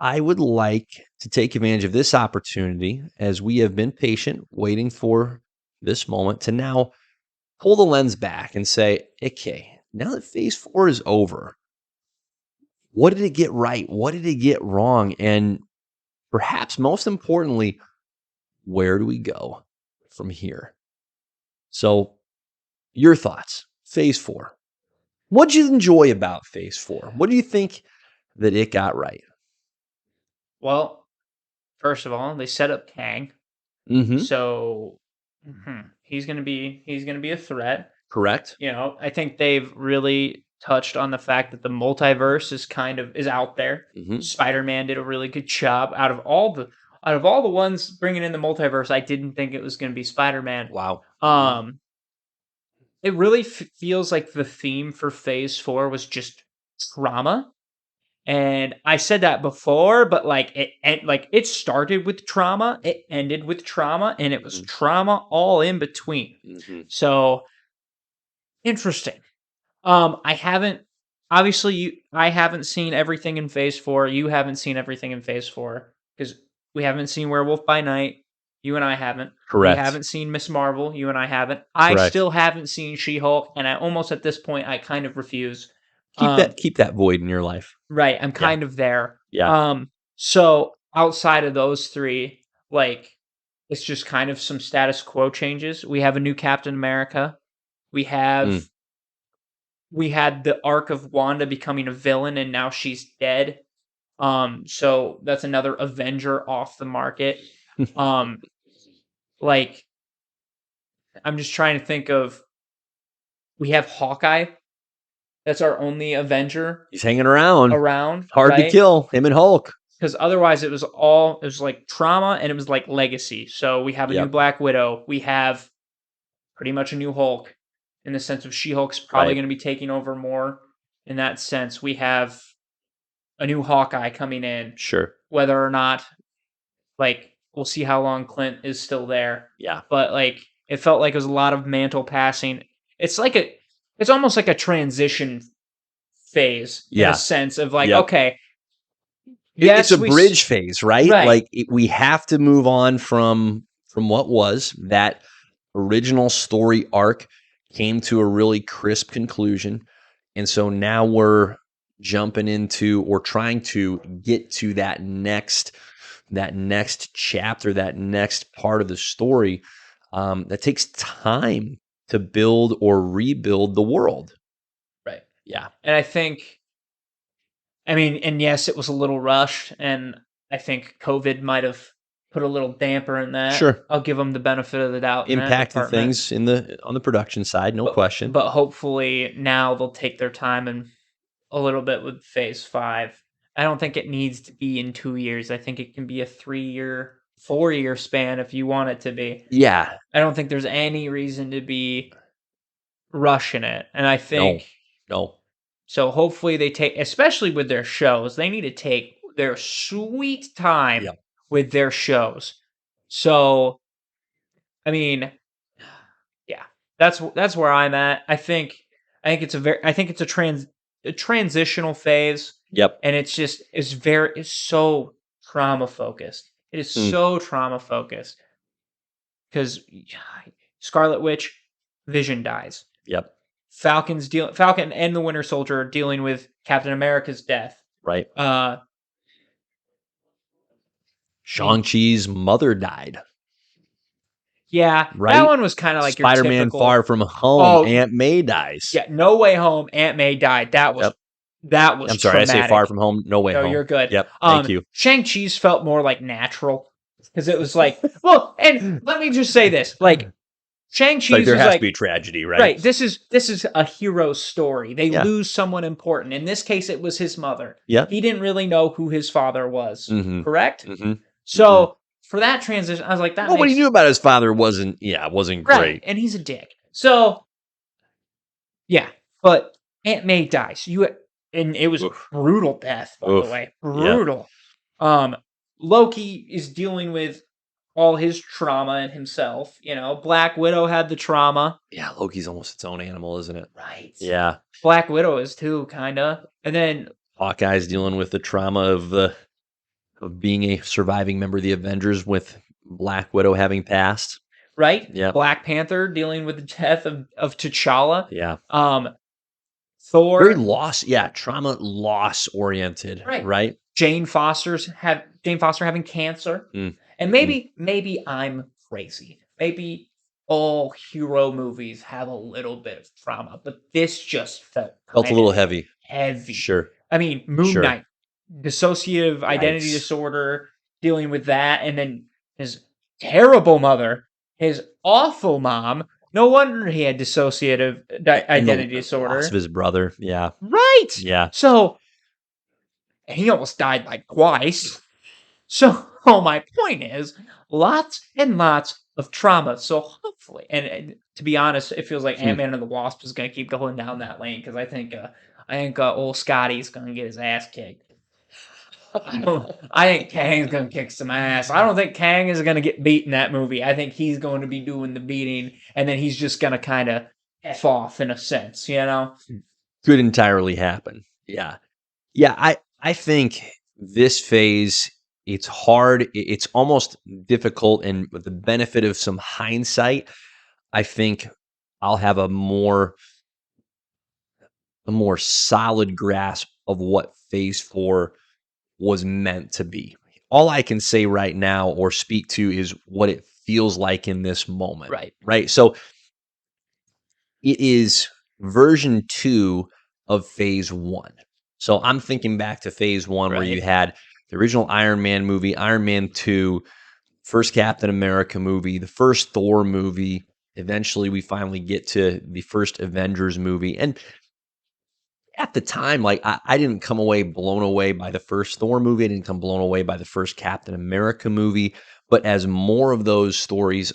I would like to take advantage of this opportunity as we have been patient waiting for this moment to now pull the lens back and say, okay, now that Phase 4 is over, what did it get right? What did it get wrong? And perhaps most importantly, where do we go from here? So, your thoughts, Phase 4. What'd you enjoy about Phase 4? What do you think that it got right? Well, first of all, they set up Kang. Mm-hmm. So he's gonna be a threat. Correct. You know, I think they've really touched on the fact that the multiverse is out there. Mm-hmm. Spider-Man did a really good job out of all the ones bringing in the multiverse. I didn't think it was going to be Spider-Man. Wow. It really feels like the theme for Phase 4 was just trauma. And I said that before, but like it started with trauma, it ended with trauma, and it was trauma all in between. Mm-hmm. So interesting. I haven't I haven't seen everything in Phase 4. You haven't seen everything in Phase 4 because we haven't seen Werewolf by Night. You and I haven't. Correct. We haven't seen Miss Marvel. You and I haven't. I still haven't seen She-Hulk, and I almost at this point I kind of refuse. Keep that void in your life. Right, I'm kind of there. Yeah. So outside of those three, like it's just kind of some status quo changes. We have a new Captain America. We have we had the arc of Wanda becoming a villain and now she's dead. So that's another Avenger off the market. Like I'm just trying to think of we have Hawkeye. That's our only Avenger. He's hanging around. Hard to kill him and Hulk. Because otherwise it was like trauma and it was like legacy. So we have a new Black Widow. We have pretty much a new Hulk in the sense of She-Hulk's probably going to be taking over more in that sense. We have a new Hawkeye coming in. Sure. Whether or not, like, we'll see how long Clint is still there. Yeah. But, like, it felt like it was a lot of mantle passing. It's almost like a transition phase in a Yeah. sense of like, Yep. okay, It's yes, a bridge phase, right? right, Like we have to move on from what was that original story arc came to a really crisp conclusion. And so now we're jumping into or trying to get to that next chapter, that next part of the story that takes time to build or rebuild the world. right. Yeah, And I mean, and yes, it was a little rushed, and I think COVID might have put a little damper in that. sure. I'll give them the benefit of the doubt in that Impacted department. things on the production side, no But question. but hopefully now they'll take their time and a little bit with phase 5. I don't think it needs to be in 2 years. I think it can be a 3-year, 4-year span if you want it to be. Yeah, I don't think there's any reason to be rushing it. And I no, think no. so hopefully they take, especially with their shows, they need to take their sweet time Yep. with their shows. So, I mean, yeah, that's where I'm at. I think it's a transitional phase, Yep. and it's so trauma focused. It is Mm, so trauma focused because Scarlet Witch, Vision dies. yep. Falcon and the Winter Soldier are dealing with Captain America's death. Right. I mean, Shang-Chi's mother died, yeah, that right? one was kind of like your Spider-Man typical. Far From Home, Oh, Aunt May dies. yeah, No Way Home. Aunt May died. Yep. That was I'm sorry, I say Far traumatic. From Home, No Way No, Home. you're good. Yep. Thank you. Shang-Chi's felt more like natural because it was like, well, and let me just say this, like It's like Shang-Chi's there was has to like, be tragedy, right? right, this is a hero's story. They Yeah. lose someone important. In this case, it was his mother. Yep. He didn't really know who his father was, Mhm. correct? Mhm. Mhm. So for that transition, I was like, that Well, what he makes knew about his father wasn't right, great. and he's a dick. So yeah, but Aunt May dies. And it was Oof. brutal death, by the Oof. way, Yep. brutal. Um, Loki is dealing with all his trauma and himself. Black Widow had the trauma, Yeah, Loki's almost its own animal, isn't it? right? Yeah. Black Widow is too, kinda, and then Hawkeye's dealing with the trauma of being a surviving member of the Avengers with Black Widow having passed. right, Yep. Black Panther dealing with the death of T'Challa. Yeah. Um, Very Thor, loss, yeah, trauma loss oriented, right? right? Jane Foster having cancer, Mm, and mm. maybe I'm crazy. Maybe all hero movies have a little bit of trauma, but this just felt Felt a kind of little heavy. heavy. Sure, I mean, Moon sure. Knight, dissociative identity Yikes. disorder, dealing with that, and then his terrible mother, his awful mom. No wonder he had dissociative And the identity loss of disorder. his brother. Yeah, Right. yeah. So he almost died like twice. So my point is, lots and lots of trauma. So hopefully, and to be honest, it feels like Ant Hmm. Man and the Wasp is going to keep going down that lane because I think old Scotty's going to get his ass kicked. I think Kang's going to kick some ass. I don't think Kang is going to get beat in that movie. I think he's going to be doing the beating, and then he's just going to kind of f off in a sense. Could entirely happen. Yeah. Yeah, I think this phase, it's hard, it's almost difficult, and with the benefit of some hindsight, I think I'll have a more solid grasp of what phase 4 was meant to be. All I can say right now or speak to is what it feels like in this moment, Right. right? So it is version 2 of phase 1. So I'm thinking back to phase 1 where you Right. had the original Iron Man movie, Iron Man 2, first Captain America movie, the first Thor movie. Eventually, we finally get to the first Avengers movie. And at the time, like I didn't come away blown away by the first Thor movie. I didn't come blown away by the first Captain America movie. But as more of those stories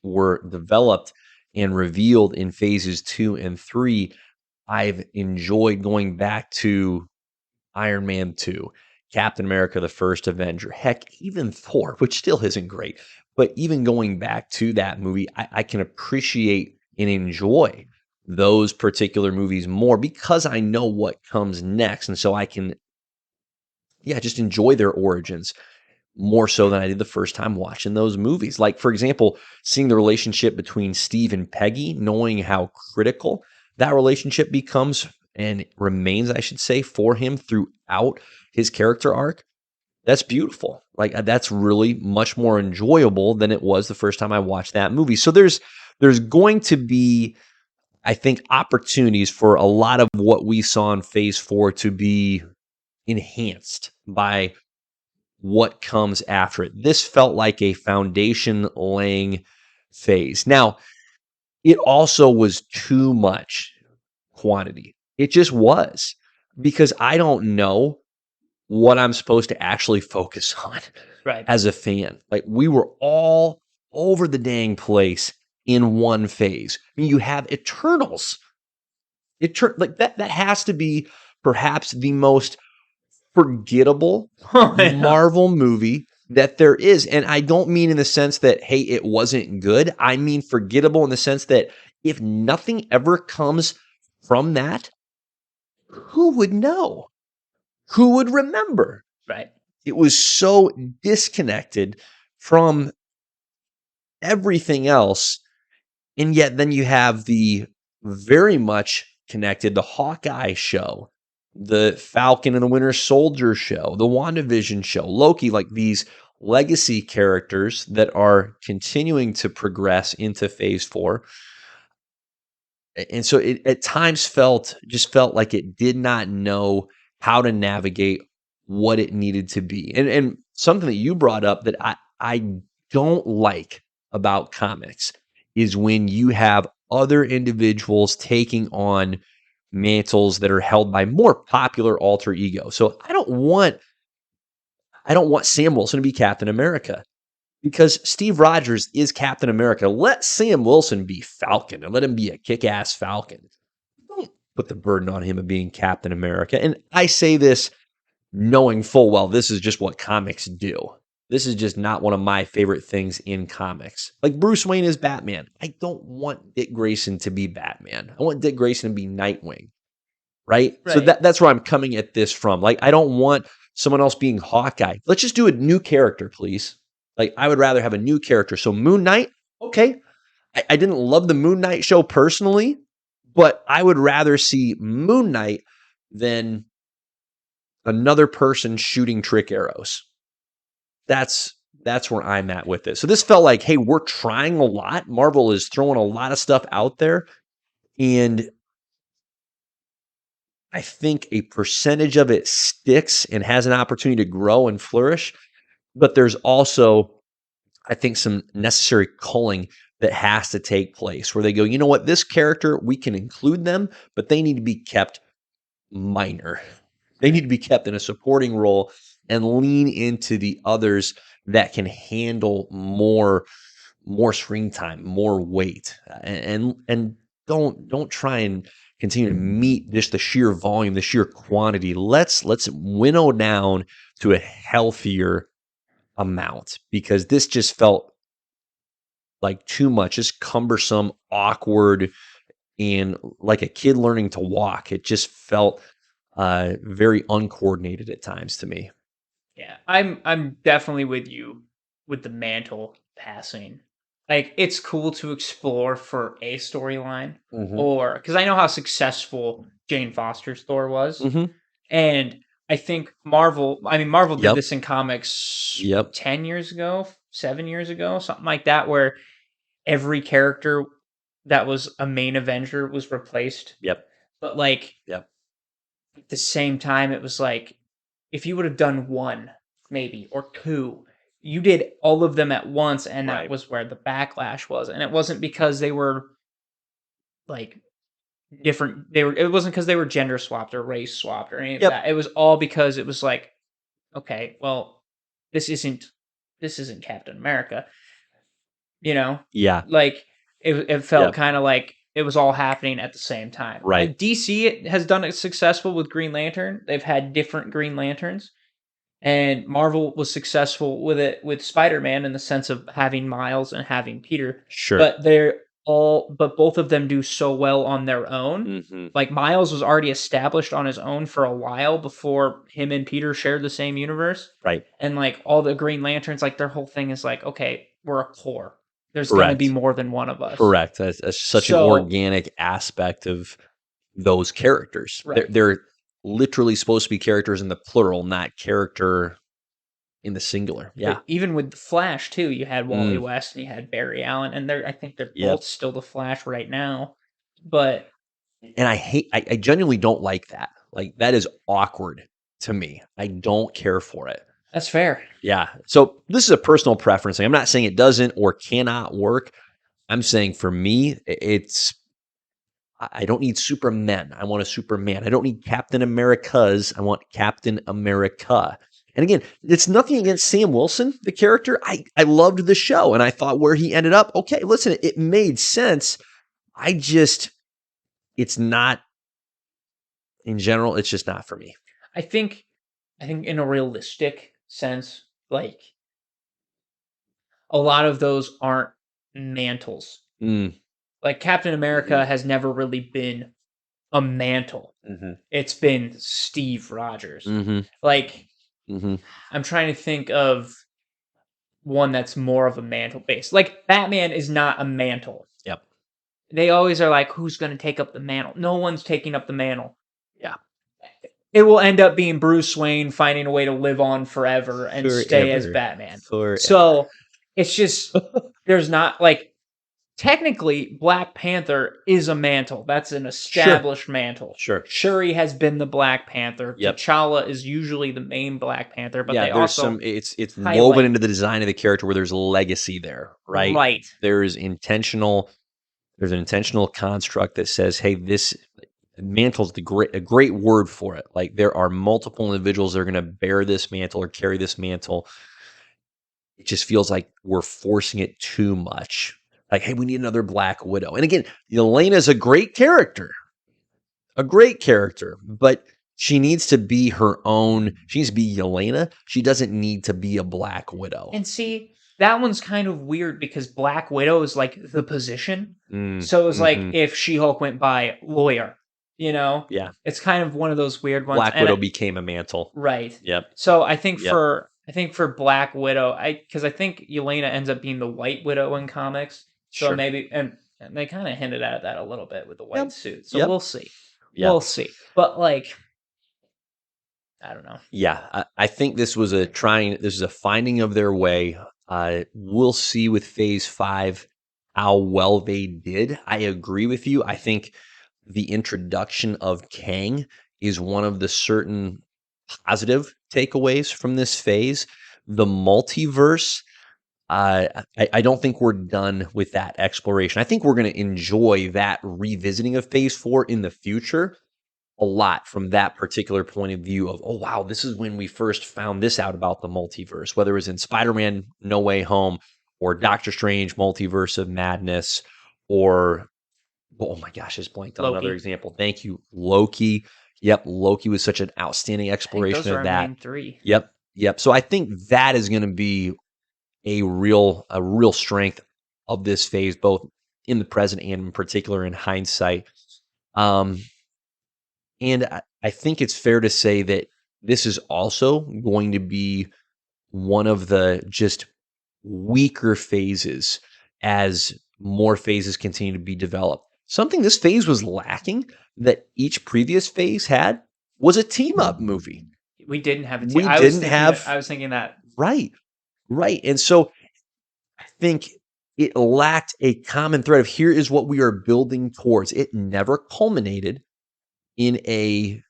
were developed and revealed in phases 2 and 3, I've enjoyed going back to Iron Man 2, Captain America, the first Avenger, heck, even Thor, which still isn't great. But even going back to that movie, I can appreciate and enjoy those particular movies more because I know what comes next. And so I can, yeah, just enjoy their origins more so than I did the first time watching those movies. Like, for example, seeing the relationship between Steve and Peggy, knowing how critical that relationship becomes and remains, I should say, for him throughout his character arc. That's beautiful. Like, that's really much more enjoyable than it was the first time I watched that movie. So there's going to be, I think, opportunities for a lot of what we saw in Phase 4 to be enhanced by what comes after it. This felt like a foundation laying phase. Now, it also was too much quantity. It just was, because I don't know what I'm supposed to actually focus on Right. as a fan. Like, we were all over the dang place in one phase. I mean, you have Eternals. Like, that has to be perhaps the most forgettable Oh, yeah. Marvel movie that there is. And I don't mean in the sense that, hey, it wasn't good. I mean forgettable in the sense that if nothing ever comes from that, who would know? Who would remember? Right. It was so disconnected from everything else. And yet then you have the very much connected, the Hawkeye show, the Falcon and the Winter Soldier show, the WandaVision show, Loki, like these legacy characters that are continuing to progress into phase 4. And so it at times felt like it did not know how to navigate what it needed to be. And something that you brought up that I don't like about comics is when you have other individuals taking on mantles that are held by more popular alter ego. So I don't want Sam Wilson to be Captain America, because Steve Rogers is Captain America. Let Sam Wilson be Falcon and let him be a kick-ass Falcon. Don't put the burden on him of being Captain America. And I say this knowing full well this is just what comics do. This is just not one of my favorite things in comics. Like, Bruce Wayne is Batman. I don't want Dick Grayson to be Batman. I want Dick Grayson to be Nightwing, right? So Right. that's where I'm coming at this from. Like, I don't want someone else being Hawkeye. Let's just do a new character, please. Like, I would rather have a new character. So Moon Knight, okay. I didn't love the Moon Knight show personally, but I would rather see Moon Knight than another person shooting trick arrows. That's where I'm at with this. So this felt like, hey, we're trying a lot. Marvel is throwing a lot of stuff out there, and I think a percentage of it sticks and has an opportunity to grow and flourish. But there's also, I think, some necessary culling that has to take place where they go, you know what, this character, we can include them, but they need to be kept minor. They need to be kept in a supporting role and lean into the others that can handle more screen time, more weight, and don't try and continue to meet just the sheer volume, the sheer quantity. Let's winnow down to a healthier amount, because this just felt like too much, just cumbersome, awkward, and like a kid learning to walk. It just felt very uncoordinated at times to me. Yeah. I'm definitely with you with the mantle passing. Like, it's cool to explore for a storyline, Hmm. or because I know how successful Jane Foster's Thor was. Hmm. And I think Marvel did Yep. this in comics Yep. 10 years ago, 7 years ago, something like that, where every character that was a main Avenger was replaced. Yep. But, like, Yep. at the same time, it was like, if you would have done one, maybe, or two, you did all of them at once, and that Right. was where the backlash was. And it wasn't because they were, like, different. It wasn't because they were gender swapped or race swapped or any of Yep. that. It was all because it was like, okay, well, this isn't this isn't Captain America, you know? Yeah. Like, it felt Yep. kind of like it was all happening at the same time. Right. DC has done it successful with Green Lantern. They've had different Green Lanterns, and Marvel was successful with it with Spider-Man in the sense of having Miles and having Peter. Sure. But they're but both of them do so well on their own. Like Miles was already established on his own for a while before him and Peter shared the same universe. Right. And like all the Green Lanterns, like their whole thing is like, okay, we're a core. There's going to be Correct. more than one of us. Correct. That's such an So, organic aspect of those characters. right. They're literally supposed to be characters in the plural, not character in the singular. Yeah. Even with the Flash too, you had Wally Mm, West and you had Barry Allen, and I think they're yep. both still the Flash right now. But And I genuinely don't like that. Like, that is awkward to me. I don't care for it. that's fair. Yeah. So this is a personal preference thing. I'm not saying it doesn't or cannot work. I'm saying for me, it's I don't need Supermen. I want a Superman. I don't need Captain Americas. I want Captain America. And again, it's nothing against Sam Wilson, the character. I loved the show and I thought where he ended up, okay, listen, it made sense. I just, it's not, in general, it's just not for me. I think in a realistic sense, like a lot of those aren't mantles. Mm, Like Captain America has never really been a mantle. mm-hmm, It's been Steve Rogers. mm-hmm, Like mm-hmm. I'm trying to think of one that's more of a mantle base. Like Batman is not a mantle. Yep. They always are like, who's going to take up the mantle? No one's taking up the mantle. Yeah. It will end up being Bruce Wayne finding a way to live on forever and stay as Forever. Batman. Forever. So it's just, there's not like, technically, Black Panther is a mantle. That's an established mantle. Sure. Shuri has been the Black Panther. Yep. T'Challa is usually the main Black Panther, but Yeah, they there's also some it's highlight- woven into the design of the character where there's legacy there, right? Right. There's an intentional construct that says, hey, this mantle's a great word for it. Like there are multiple individuals that are going to bear this mantle or carry this mantle. It just feels like we're forcing it too much. Like, hey, we need another Black Widow. And again, Yelena's a great character, but she needs to be her own. She needs to be Yelena. She doesn't need to be a Black Widow. And see, that one's kind of weird because Black Widow is like the position. Mm, So it was like mhm. if She-Hulk went by lawyer, you know? Yeah. It's kind of one of those weird ones. Black Widow became a mantle. Right. Yep. So I think Yep. for Black Widow, because I think Yelena ends up being the White Widow in comics. So Sure. maybe and they kind of hinted at that a little bit with the white Yep. suit. So Yep. we'll see. Yep. We'll see. But like I don't know. Yeah, I think this was a finding of their way. We'll see with Phase 5 how well they did. I agree with you. I think the introduction of Kang is one of the certain positive takeaways from this phase. The multiverse, I don't think we're done with that exploration. I think we're going to enjoy that revisiting of Phase 4 in the future a lot from that particular point of view of, oh, wow, this is when we first found this out about the multiverse, whether it was in Spider-Man No Way Home or Doctor Strange Multiverse of Madness or, oh my gosh, I just blanked on another Loki. example. Thank you. Loki. Yep. Loki was such an outstanding exploration those are of our that. main three. Yep. So I think that is going to be a real strength of this phase, both in the present and in particular in hindsight. And I think it's fair to say that this is also going to be one of the just weaker phases as more phases continue to be developed. Something this phase was lacking that each previous phase had was a team up movie. We didn't have a team. We didn't have. I was thinking that. Right. And so I think it lacked a common thread of here is what we are building towards. It never culminated in a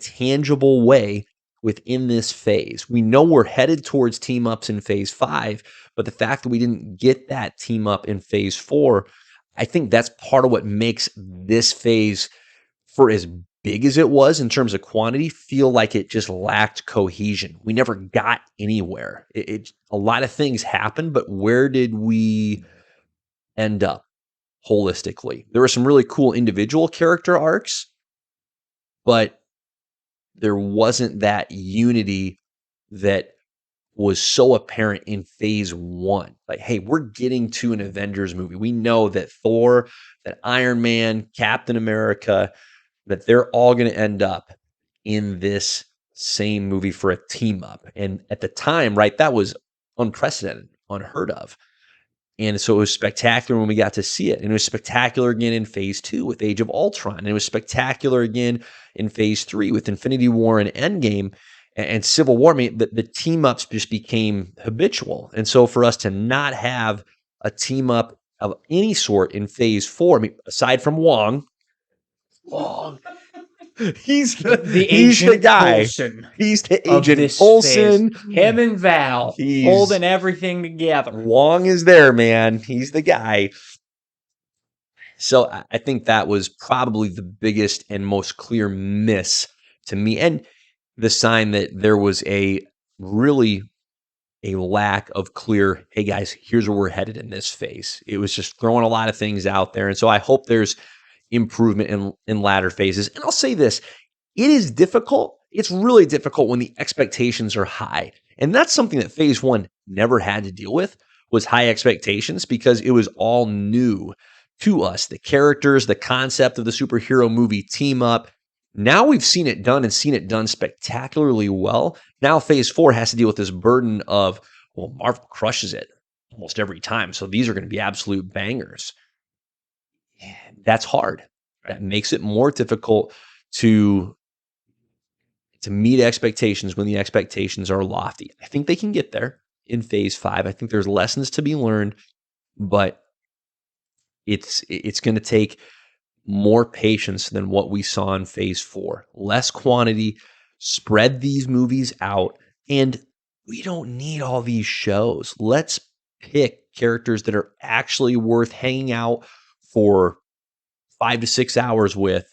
tangible way within this phase. We know we're headed towards team ups in phase 5, but the fact that we didn't get that team up in phase 4, I think that's part of what makes this phase, for as big as it was in terms of quantity, feel like it just lacked cohesion. We never got anywhere. A lot of things happened, but where did we end up holistically? There were some really cool individual character arcs, but there wasn't that unity that was so apparent in phase 1. Like, hey, we're getting to an Avengers movie. We know that Thor, that Iron Man, Captain America, that they're all going to end up in this same movie for a team up. And at the time, right, that was unprecedented, unheard of. And so it was spectacular when we got to see it. And it was spectacular again in phase 2 with Age of Ultron. And it was spectacular again in phase 3 with Infinity War and Endgame and Civil War. I mean, the team ups just became habitual. And so for us to not have a team up of any sort in phase 4, I mean, aside from Wong, he's the guy. Coulson He's the of Agent this Coulson. phase. Him and Val He's- holding everything together. Wong is there, man. He's the guy. So I think that was probably the biggest and most clear miss to me, and the sign that there was a lack of clear, hey guys, here's where we're headed in this phase. It was just throwing a lot of things out there. And so I hope there's improvement in latter phases. And I'll say this, it is difficult. It's really difficult when the expectations are high. And that's something that phase 1 never had to deal with, was high expectations, because it was all new to us. The characters, the concept of the superhero movie team up. Now we've seen it done and seen it done spectacularly well. Now phase 4 has to deal with this burden of, well, Marvel crushes it almost every time. So these are going to be absolute bangers. That's hard. That makes it more difficult to meet expectations when the expectations are lofty. I think they can get there in phase 5. I think there's lessons to be learned, but it's going to take more patience than what we saw in phase 4. Less quantity, spread these movies out, and we don't need all these shows. Let's pick characters that are actually worth hanging out for 5 to 6 hours with,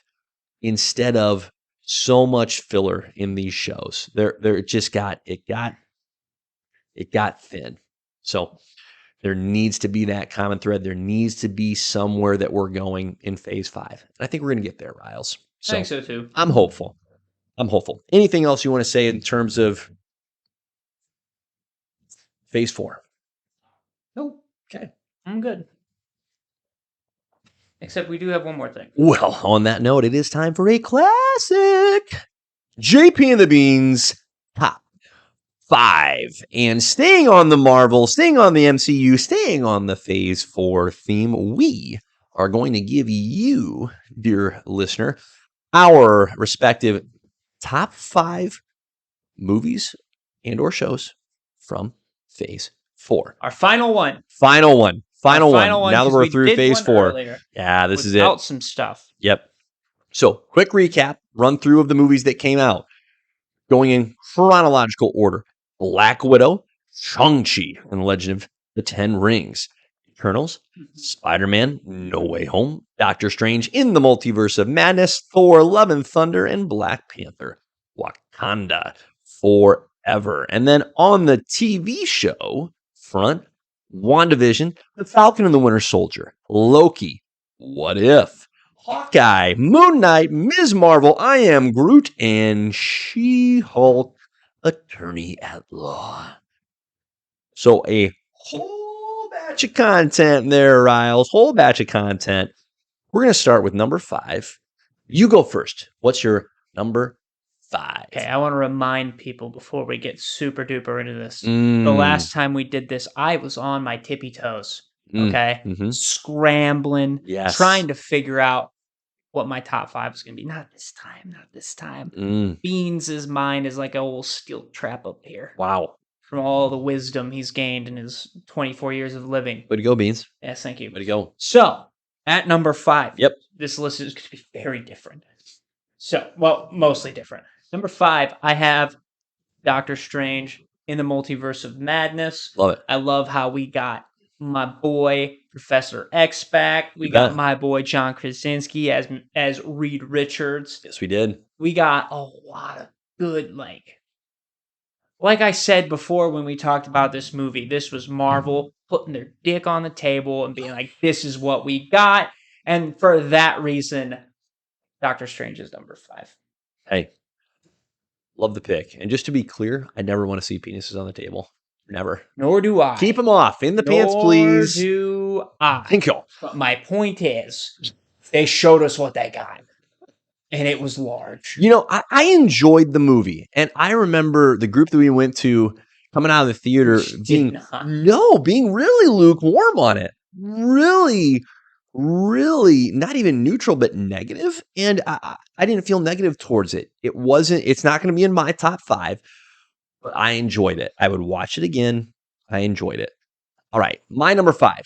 instead of so much filler in these shows. It just got thin. So there needs to be that common thread. There needs to be somewhere that we're going in phase 5. And I think we're going to get there, Riles. I think so too. I'm hopeful. Anything else you want to say in terms of phase 4? Nope. Okay. I'm good. Except we do have one more thing. Well, on that note, it is time for a classic JP and the Beans Top 5. And staying on the Marvel, staying on the MCU, staying on the Phase 4 theme, we are going to give you, dear listener, our respective top 5 movies and or shows from Phase 4. Our final one. Final one. Now that we're through Phase 4. Yeah, this is it. Without some stuff. Yep. So, quick recap, run through of the movies that came out. Going in chronological order. Black Widow, Shang-Chi, and the Legend of the Ten Rings. Eternals, Spider-Man, No Way Home, Doctor Strange in the Multiverse of Madness, Thor, Love and Thunder, and Black Panther, Wakanda Forever. And then on the TV show front, WandaVision, The Falcon and the Winter Soldier, Loki, What If, Hawkeye, Moon Knight, Ms. Marvel, I Am Groot, and She-Hulk, Attorney at Law. So a whole batch of content there, Riles. Whole batch of content. We're going to start with number 5. You go first. What's your number 5? Okay, I want to remind people before we get super duper into this. The last time we did this, I was on my tippy toes. Okay? Scrambling, trying to figure out what my top 5 is going to be. Not this time. Beans' mind is like a old steel trap up here. Wow. From all the wisdom he's gained in his 24 years of living. Way to go, Beans. Yes, thank you. Way to go. So, at number 5. Yep. This list is going to be very different. So, well, mostly different. Number 5, I have Doctor Strange in the Multiverse of Madness. Love it. I love how we got my boy Professor X back. We got my boy John Krasinski as Reed Richards. Yes, we did. We got a lot of good, like I said before when we talked about this movie, this was Marvel putting their dick on the table and being like, this is what we got. And for that reason, Doctor Strange is number 5. Hey, Love the pick. And just to be clear, I never want to see penises on the table. Never. Nor do I. Keep them off. In the pants, Nor please. do I. Thank you. But my point is, they showed us what they got. And it was large. You know, I enjoyed the movie. And I remember the group that we went to coming out of the theater being really lukewarm on it. Really, really not even neutral, but negative. And I didn't feel negative towards it. It's not going to be in my top 5, but I enjoyed it. I would watch it again. I enjoyed it. All right. My number 5,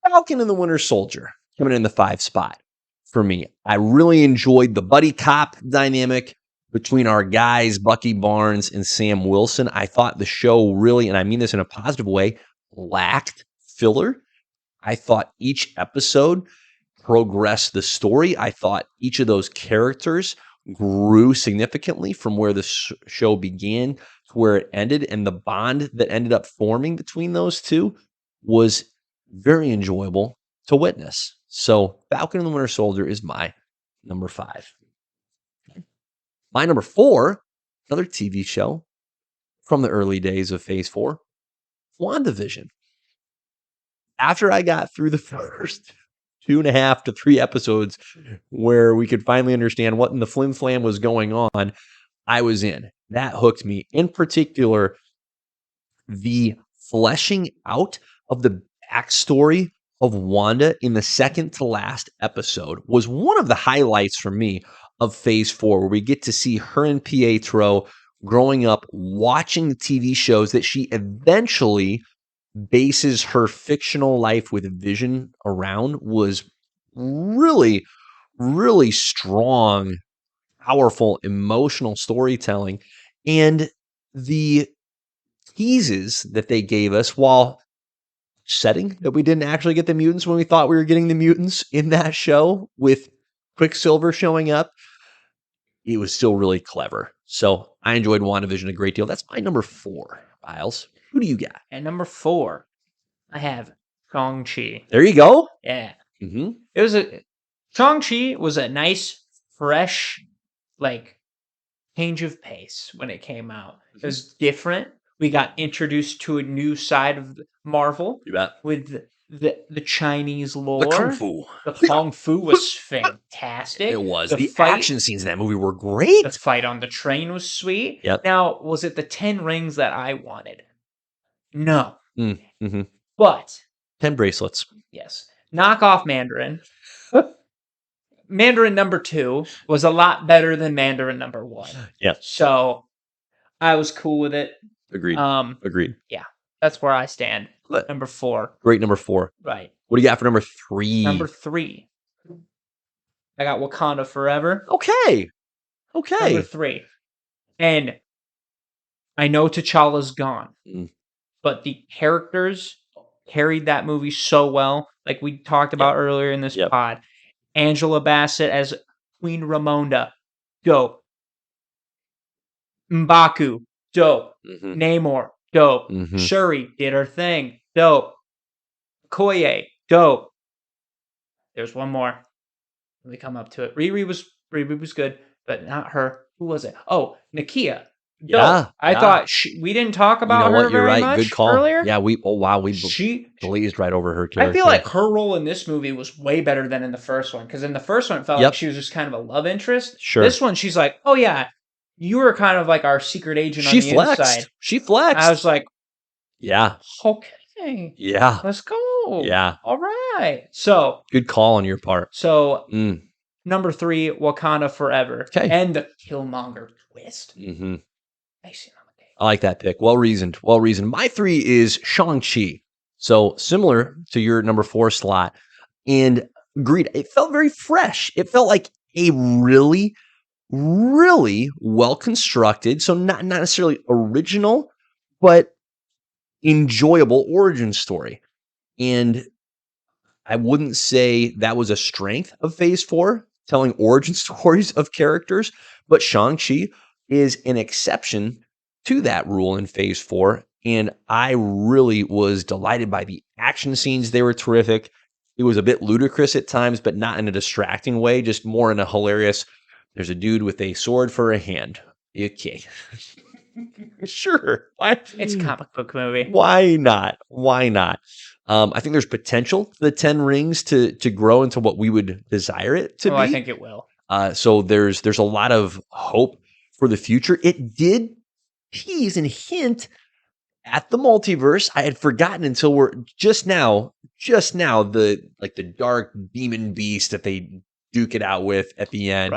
Falcon and the Winter Soldier, coming in the 5 spot for me. I really enjoyed the buddy cop dynamic between our guys, Bucky Barnes and Sam Wilson. I thought the show really, and I mean this in a positive way, lacked filler. I thought each episode progressed the story. I thought each of those characters grew significantly from where the show began to where it ended. And the bond that ended up forming between those two was very enjoyable to witness. So Falcon and the Winter Soldier is my number 5. My number 4, another TV show from the early days of Phase 4, WandaVision. After I got through the first 2.5 to 3 episodes where we could finally understand what in the flim flam was going on, I was in. That hooked me. In particular, the fleshing out of the backstory of Wanda in the second to last episode was one of the highlights for me of Phase 4, where we get to see her and Pietro growing up, watching the TV shows that she eventually bases her fictional life with Vision around, was really, really strong, powerful, emotional storytelling. And the teases that they gave us, while setting that we didn't actually get the mutants when we thought we were getting the mutants in that show with Quicksilver showing up, it was still really clever. So I enjoyed WandaVision a great deal. That's my number 4, Miles. Who do you got? And number 4, I have Shang-Chi. There you go. Yeah. Mm-hmm. Shang-Chi was a nice, fresh, like, change of pace when it came out. It was different. We got introduced to a new side of Marvel. You bet. With the Chinese lore. The Kung Fu. The Kung Fu was fantastic. It was. The action scenes in that movie were great. The fight on the train was sweet. Yep. Now, was it the 10 rings that I wanted? No. Mm-hmm. But 10 bracelets. Yes. Knock off Mandarin. Mandarin number 2 was a lot better than Mandarin number 1. Yeah. So I was cool with it. Agreed. Agreed. Yeah. That's where I stand. Number 4. Great number 4. Right. What do you got for number 3? Number 3. I got Wakanda Forever. Okay. Number 3. And I know T'Challa's gone. But the characters carried that movie so well. Like we talked about earlier in this pod. Angela Bassett as Queen Ramonda. Dope. M'Baku. Dope. Namor. Dope. Shuri did her thing. Dope. Okoye. Dope. There's one more. Let me come up to it. Riri was good, but not her. Who was it? Oh, Nakia. Yeah, I thought we didn't talk about her very much Good call. Earlier. Yeah, we blazed right over her character. I feel like her role in this movie was way better than in the first one, because in the first one it felt like she was just kind of a love interest. Sure. This one, she's like, oh yeah, you were kind of like our secret agent on the inside. She flexed. I was like, yeah. Okay. Yeah. Let's go. Yeah. All right. So. Good call on your part. So. Number 3, Wakanda Forever. Okay. And the Killmonger twist. I like that pick. Well reasoned. My 3 is Shang-Chi. So similar to your number 4 slot. And agreed, it felt very fresh. It felt like a really, really well-constructed, so not necessarily original, but enjoyable origin story. And I wouldn't say that was a strength of Phase 4, telling origin stories of characters, but Shang-Chi is an exception to that rule in Phase 4, and I really was delighted by the action scenes. They were terrific. It was a bit ludicrous at times, but not in a distracting way, just more in a hilarious, there's a dude with a sword for a hand, Okay. Sure. Why? It's a comic book movie. Why not? Why not? I think there's potential for the 10 rings to grow into what we would desire it to Oh, I be. think it will. So there's a lot of hope for the future. It did tease and hint at the multiverse. I had forgotten until we're just now the dark demon beast that they duke it out with at the end.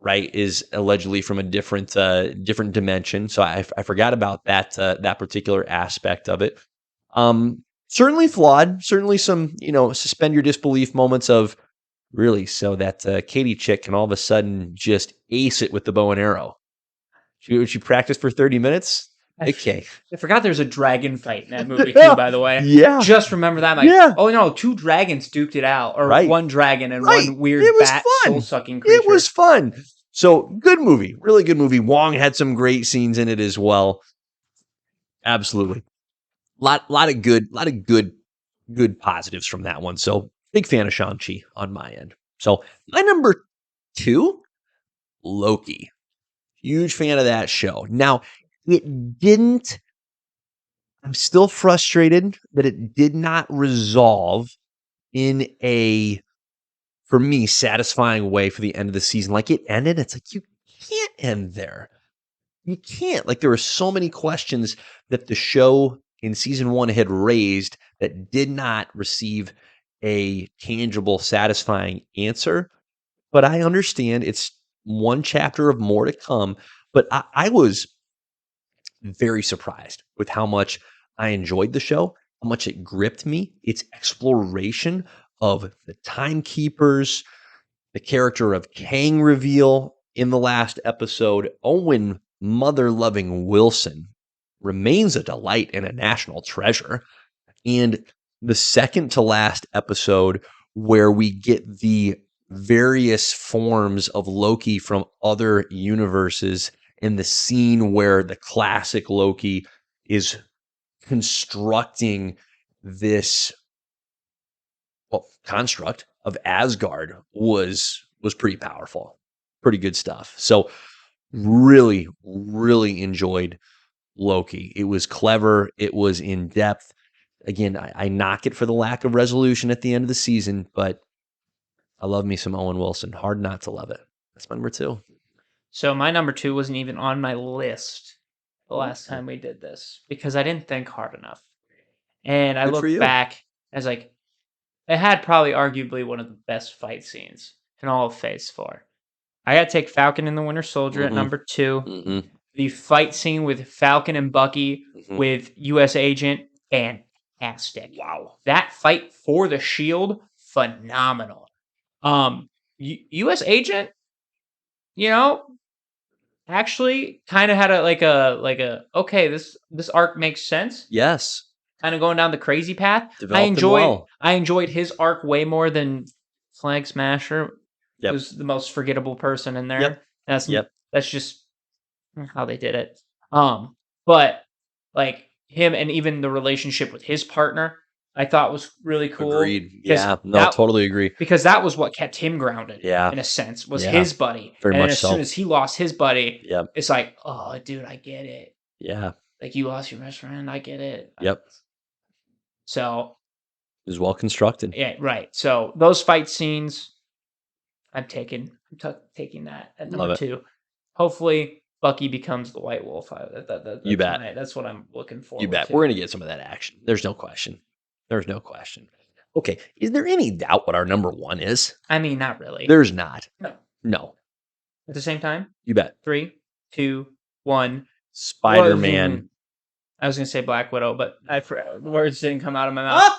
Right, is allegedly from a different dimension. So I forgot about that particular aspect of it. Certainly flawed. Certainly some suspend your disbelief moments of really. So that Katie chick can all of a sudden just ace it with the bow and arrow. She practiced for 30 minutes. Okay. I forgot there's a dragon fight in that movie too, by the way. Yeah. Just remember that. Oh no, 2 dragons duked it out. Or Right. 1 dragon and Right. 1 weird It was bat fun. soul-sucking creature. It was fun. So good movie. Really good movie. Wong had some great scenes in it as well. Absolutely. Lot of good positives from that one. So big fan of Shang-Chi on my end. So my number 2, Loki. Huge fan of that show. Now, I'm still frustrated that it did not resolve in a, for me, satisfying way for the end of the season. Like it ended, it's like, you can't end there. You can't. Like there were so many questions that the show in season 1 had raised that did not receive a tangible, satisfying answer. But I understand it's one chapter of more to come. But I was very surprised with how much I enjoyed the show, how much it gripped me, its exploration of the timekeepers, the character of Kang reveal in the last episode. Owen mother-loving Wilson remains a delight and a national treasure. And the second to last episode, where we get the various forms of Loki from other universes, in the scene where the classic Loki is constructing this construct of Asgard was pretty powerful. Pretty good stuff. So really, really enjoyed Loki. It was clever. It was in depth. Again, I knock it for the lack of resolution at the end of the season, but I love me some Owen Wilson. Hard not to love it. That's my number 2. So my number 2 wasn't even on my list the last time we did this because I didn't think hard enough. And I look back as like, it had probably arguably one of the best fight scenes in all of Phase 4. I got to take Falcon and the Winter Soldier at number 2. The fight scene with Falcon and Bucky with U.S. Agent, fantastic. Wow. That fight for the shield, phenomenal. U.S. Agent, actually kind of had a okay, this arc makes sense. Yes. Kind of going down the crazy path. Developed I enjoyed his arc way more than Flag Smasher. Yep. Was the most forgettable person in there. Yep. That's just how they did it. But like him and even the relationship with his partner, I thought was really cool. Agreed. Yeah, no, totally agree. Because that was what kept him grounded. Yeah. In a sense, was his buddy. Very and much as so. soon as he lost his buddy, Yep. it's like, oh, dude, I get it. Yeah. Like you lost your best friend, I get it. Yep. So it was well constructed. Yeah, right. So those fight scenes, I'm taking that at number 2. Hopefully, Bucky becomes the White Wolf. You bet. That's what I'm looking for. You bet. We're going to get some of that action. There's no question. Okay. Is there any doubt what our number 1 is? I mean, not really. There's not. No. At the same time? You bet. 3, 2, 1. Spider-Man. I was going to say Black Widow, but words didn't come out of my mouth.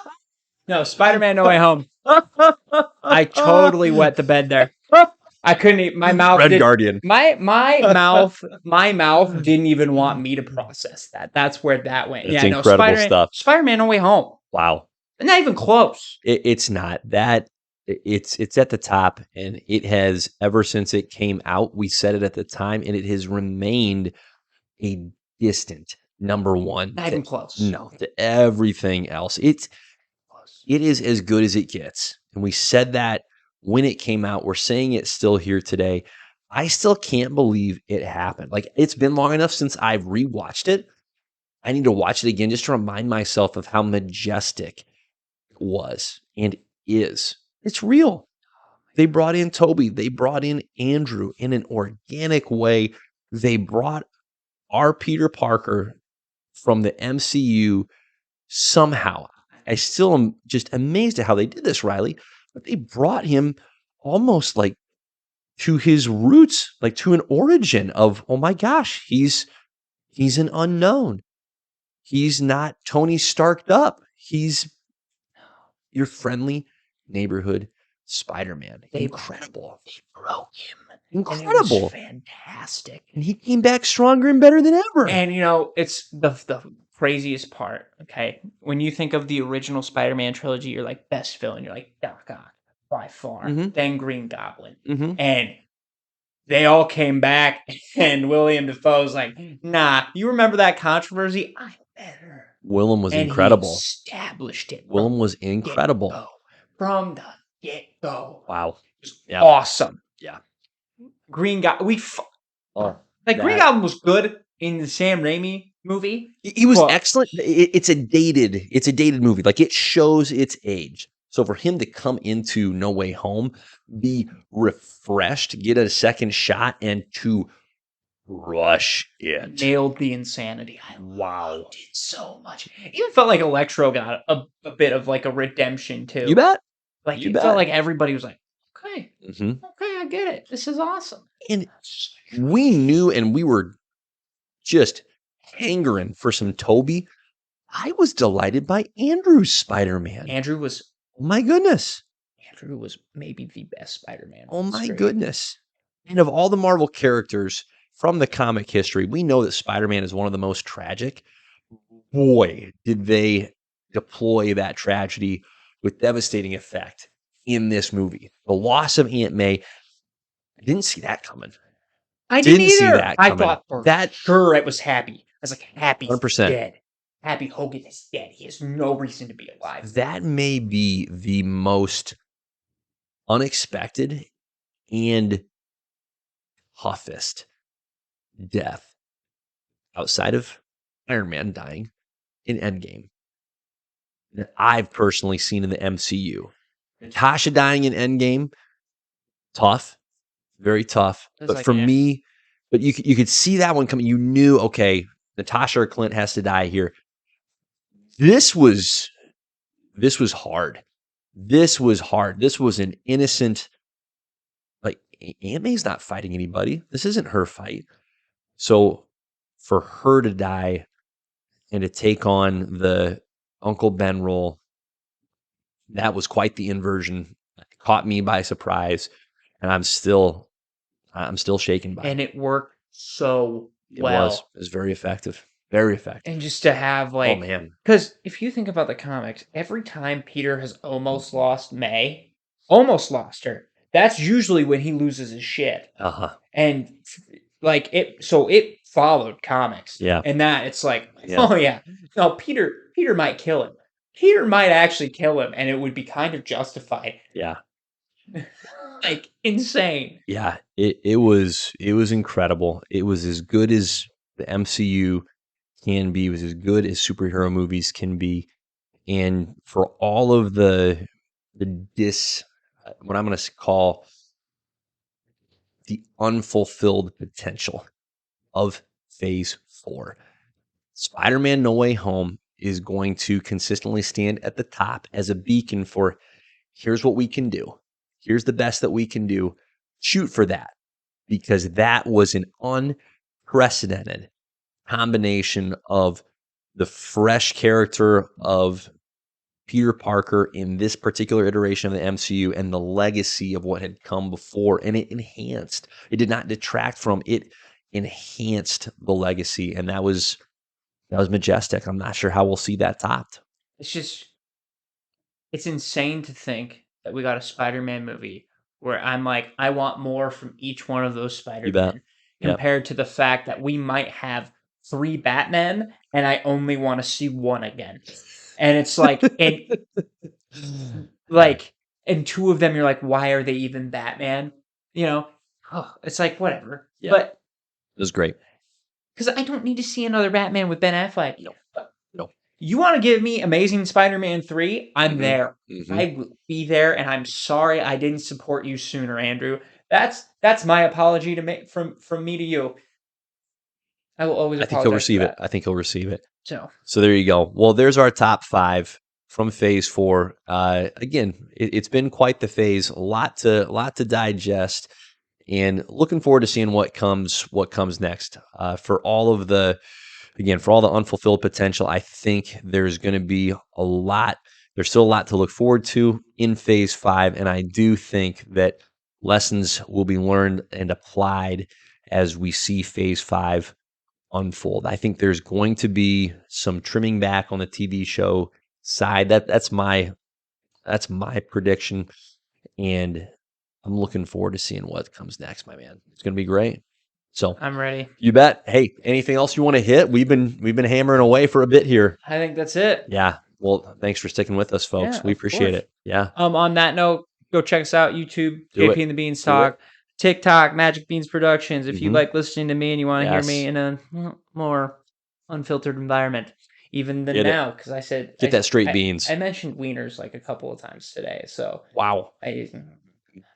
No, Spider-Man No Way Home. I totally wet the bed there. I couldn't eat. My mouth. Red Guardian. My mouth didn't even want me to process that. That's where that went. It's incredible stuff. Spider-Man No Way Home. Wow. Not even close. It's not that. It's at the top, and it has ever since it came out. We said it at the time, and it has remained a distant number 1. Not even close. No, to everything else. It is as good as it gets. And we said that when it came out. We're saying it still here today. I still can't believe it happened. Like, it's been long enough since I've rewatched it. I need to watch it again just to remind myself of how majestic it was and is. It's real. They brought in Toby. They brought in Andrew in an organic way. They brought our Peter Parker from the MCU somehow. I still am just amazed at how they did this, Riley. But they brought him almost like to his roots, like to an origin of, oh my gosh, he's an unknown. He's not Tony Starked up. He's your friendly neighborhood Spider-Man. Incredible. They broke him. Incredible. And it was fantastic. And he came back stronger and better than ever. And, it's the craziest part, okay? When you think of the original Spider-Man trilogy, you're like, best villain. You're like, Doc Ock, by far. Then Green Goblin. And they all came back, and William Dafoe's like, nah, you remember that controversy? I'm better. Willem was incredible. He established it. Willem was incredible. From the get-go. Wow. It was awesome. Yeah. Green Goblin, Green Goblin was good in the Sam Raimi movie. He was excellent. It's a dated movie. Like, it shows its age. So for him to come into No Way Home, be refreshed, get a second shot, and to rush it. Nailed the insanity. I loved it so much. It even felt like Electro got a bit of like a redemption too. You bet. Like, it felt like everybody was like, okay, okay, I get it. This is awesome. And we knew, and we were just hangering for some Toby. I was delighted by Andrew's Spider-Man. Andrew was, oh my goodness. Andrew was maybe the best Spider-Man. Oh my goodness. And of all the Marvel characters from the comic history, we know that Spider-Man is one of the most tragic. Boy, did they deploy that tragedy with devastating effect in this movie. The loss of Aunt May, I didn't see that coming. I didn't either. See that coming. I thought for sure it was Happy. I was like, Happy's 100%. dead. Happy Hogan is dead. He has no reason to be alive. That may be the most unexpected and toughest death outside of Iron Man dying in Endgame that I've personally seen in the MCU. Natasha dying in Endgame, tough, very tough. But for me, but you could see that one coming. You knew, okay, Natasha or Clint has to die here. This was hard. This was hard. This was an innocent, like, Aunt May's not fighting anybody. This isn't her fight. So for her to die and to take on the Uncle Ben role, that was quite the inversion. It caught me by surprise, and I'm still shaken by it. And it worked so well. It was very effective. Very effective. And just to have, like, oh man, because if you think about the comics, every time Peter has almost lost May, almost lost her, that's usually when he loses his shit. And like it followed comics. Yeah. And that it's like, oh yeah, no, Peter might kill him. Peter might actually kill him, and it would be kind of justified. Yeah. Like, insane. Yeah, it was incredible. It was as good as the MCU can be. It was as good as superhero movies can be. And for all of the what I'm going to call the unfulfilled potential of Phase 4, Spider-Man No Way Home is going to consistently stand at the top as a beacon for, here's what we can do. Here's the best that we can do. Shoot for that, because that was an unprecedented combination of the fresh character of Peter Parker in this particular iteration of the MCU and the legacy of what had come before. And it enhanced. It did not detract from it. Enhanced the legacy, and that was majestic. I'm not sure how we'll see that topped. It's insane to think that we got a Spider-Man movie where I'm like, I want more from each one of those Spider-Men, compared to the fact that we might have 3 Batmen and I only want to see one again. And it's like, and 2 of them, you're like, why are they even Batman? it's like whatever. Yeah. But It was great. because I don't need to see another Batman with Ben Affleck. No. You want to give me Amazing Spider-Man 3? I'm there. Mhm. I will be there, and I'm sorry I didn't support you sooner, Andrew. That's my apology to make from me to you. I will always I think he'll apologize for receive it. that. I think he'll receive it. So there you go. Well, there's our top 5 from Phase 4. Again, it's been quite the phase. A lot to digest, and looking forward to seeing what comes next. For all the unfulfilled potential, I think there's going to be a lot. There's still a lot to look forward to in Phase 5, and I do think that lessons will be learned and applied as we see Phase 5 unfold. I think there's going to be some trimming back on the TV show side. That's my prediction, and I'm looking forward to seeing what comes next, my man. It's going to be great. So I'm ready. You bet. Hey, anything else you want to hit? We've been hammering away for a bit here. I think that's it. Yeah. Well, thanks for sticking with us, folks. Yeah, We of appreciate course. it. Yeah. On that note, go check us out. YouTube, Do JP it. and the Beanstalk, TikTok, Magic Beans Productions. If you Mhm. like listening to me and you want to hear me Yes. in a more unfiltered environment, even than Get it. now, because I said Get that straight beans. I mentioned wieners like a couple of times today, so Wow. I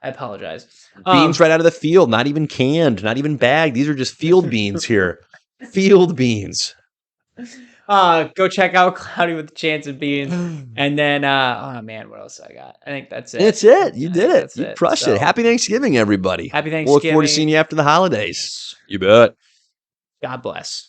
apologize. Beans right out of the field, not even canned, not even bagged. These are just field beans here. Field beans. Go check out Cloudy with a Chance of Beans. And then oh man, what else I got? I think that's it. That's it. You did it. You crushed it. So, Happy Thanksgiving, everybody. happy We'll look forward to Thanksgiving. seeing you after the holidays. You bet. God bless.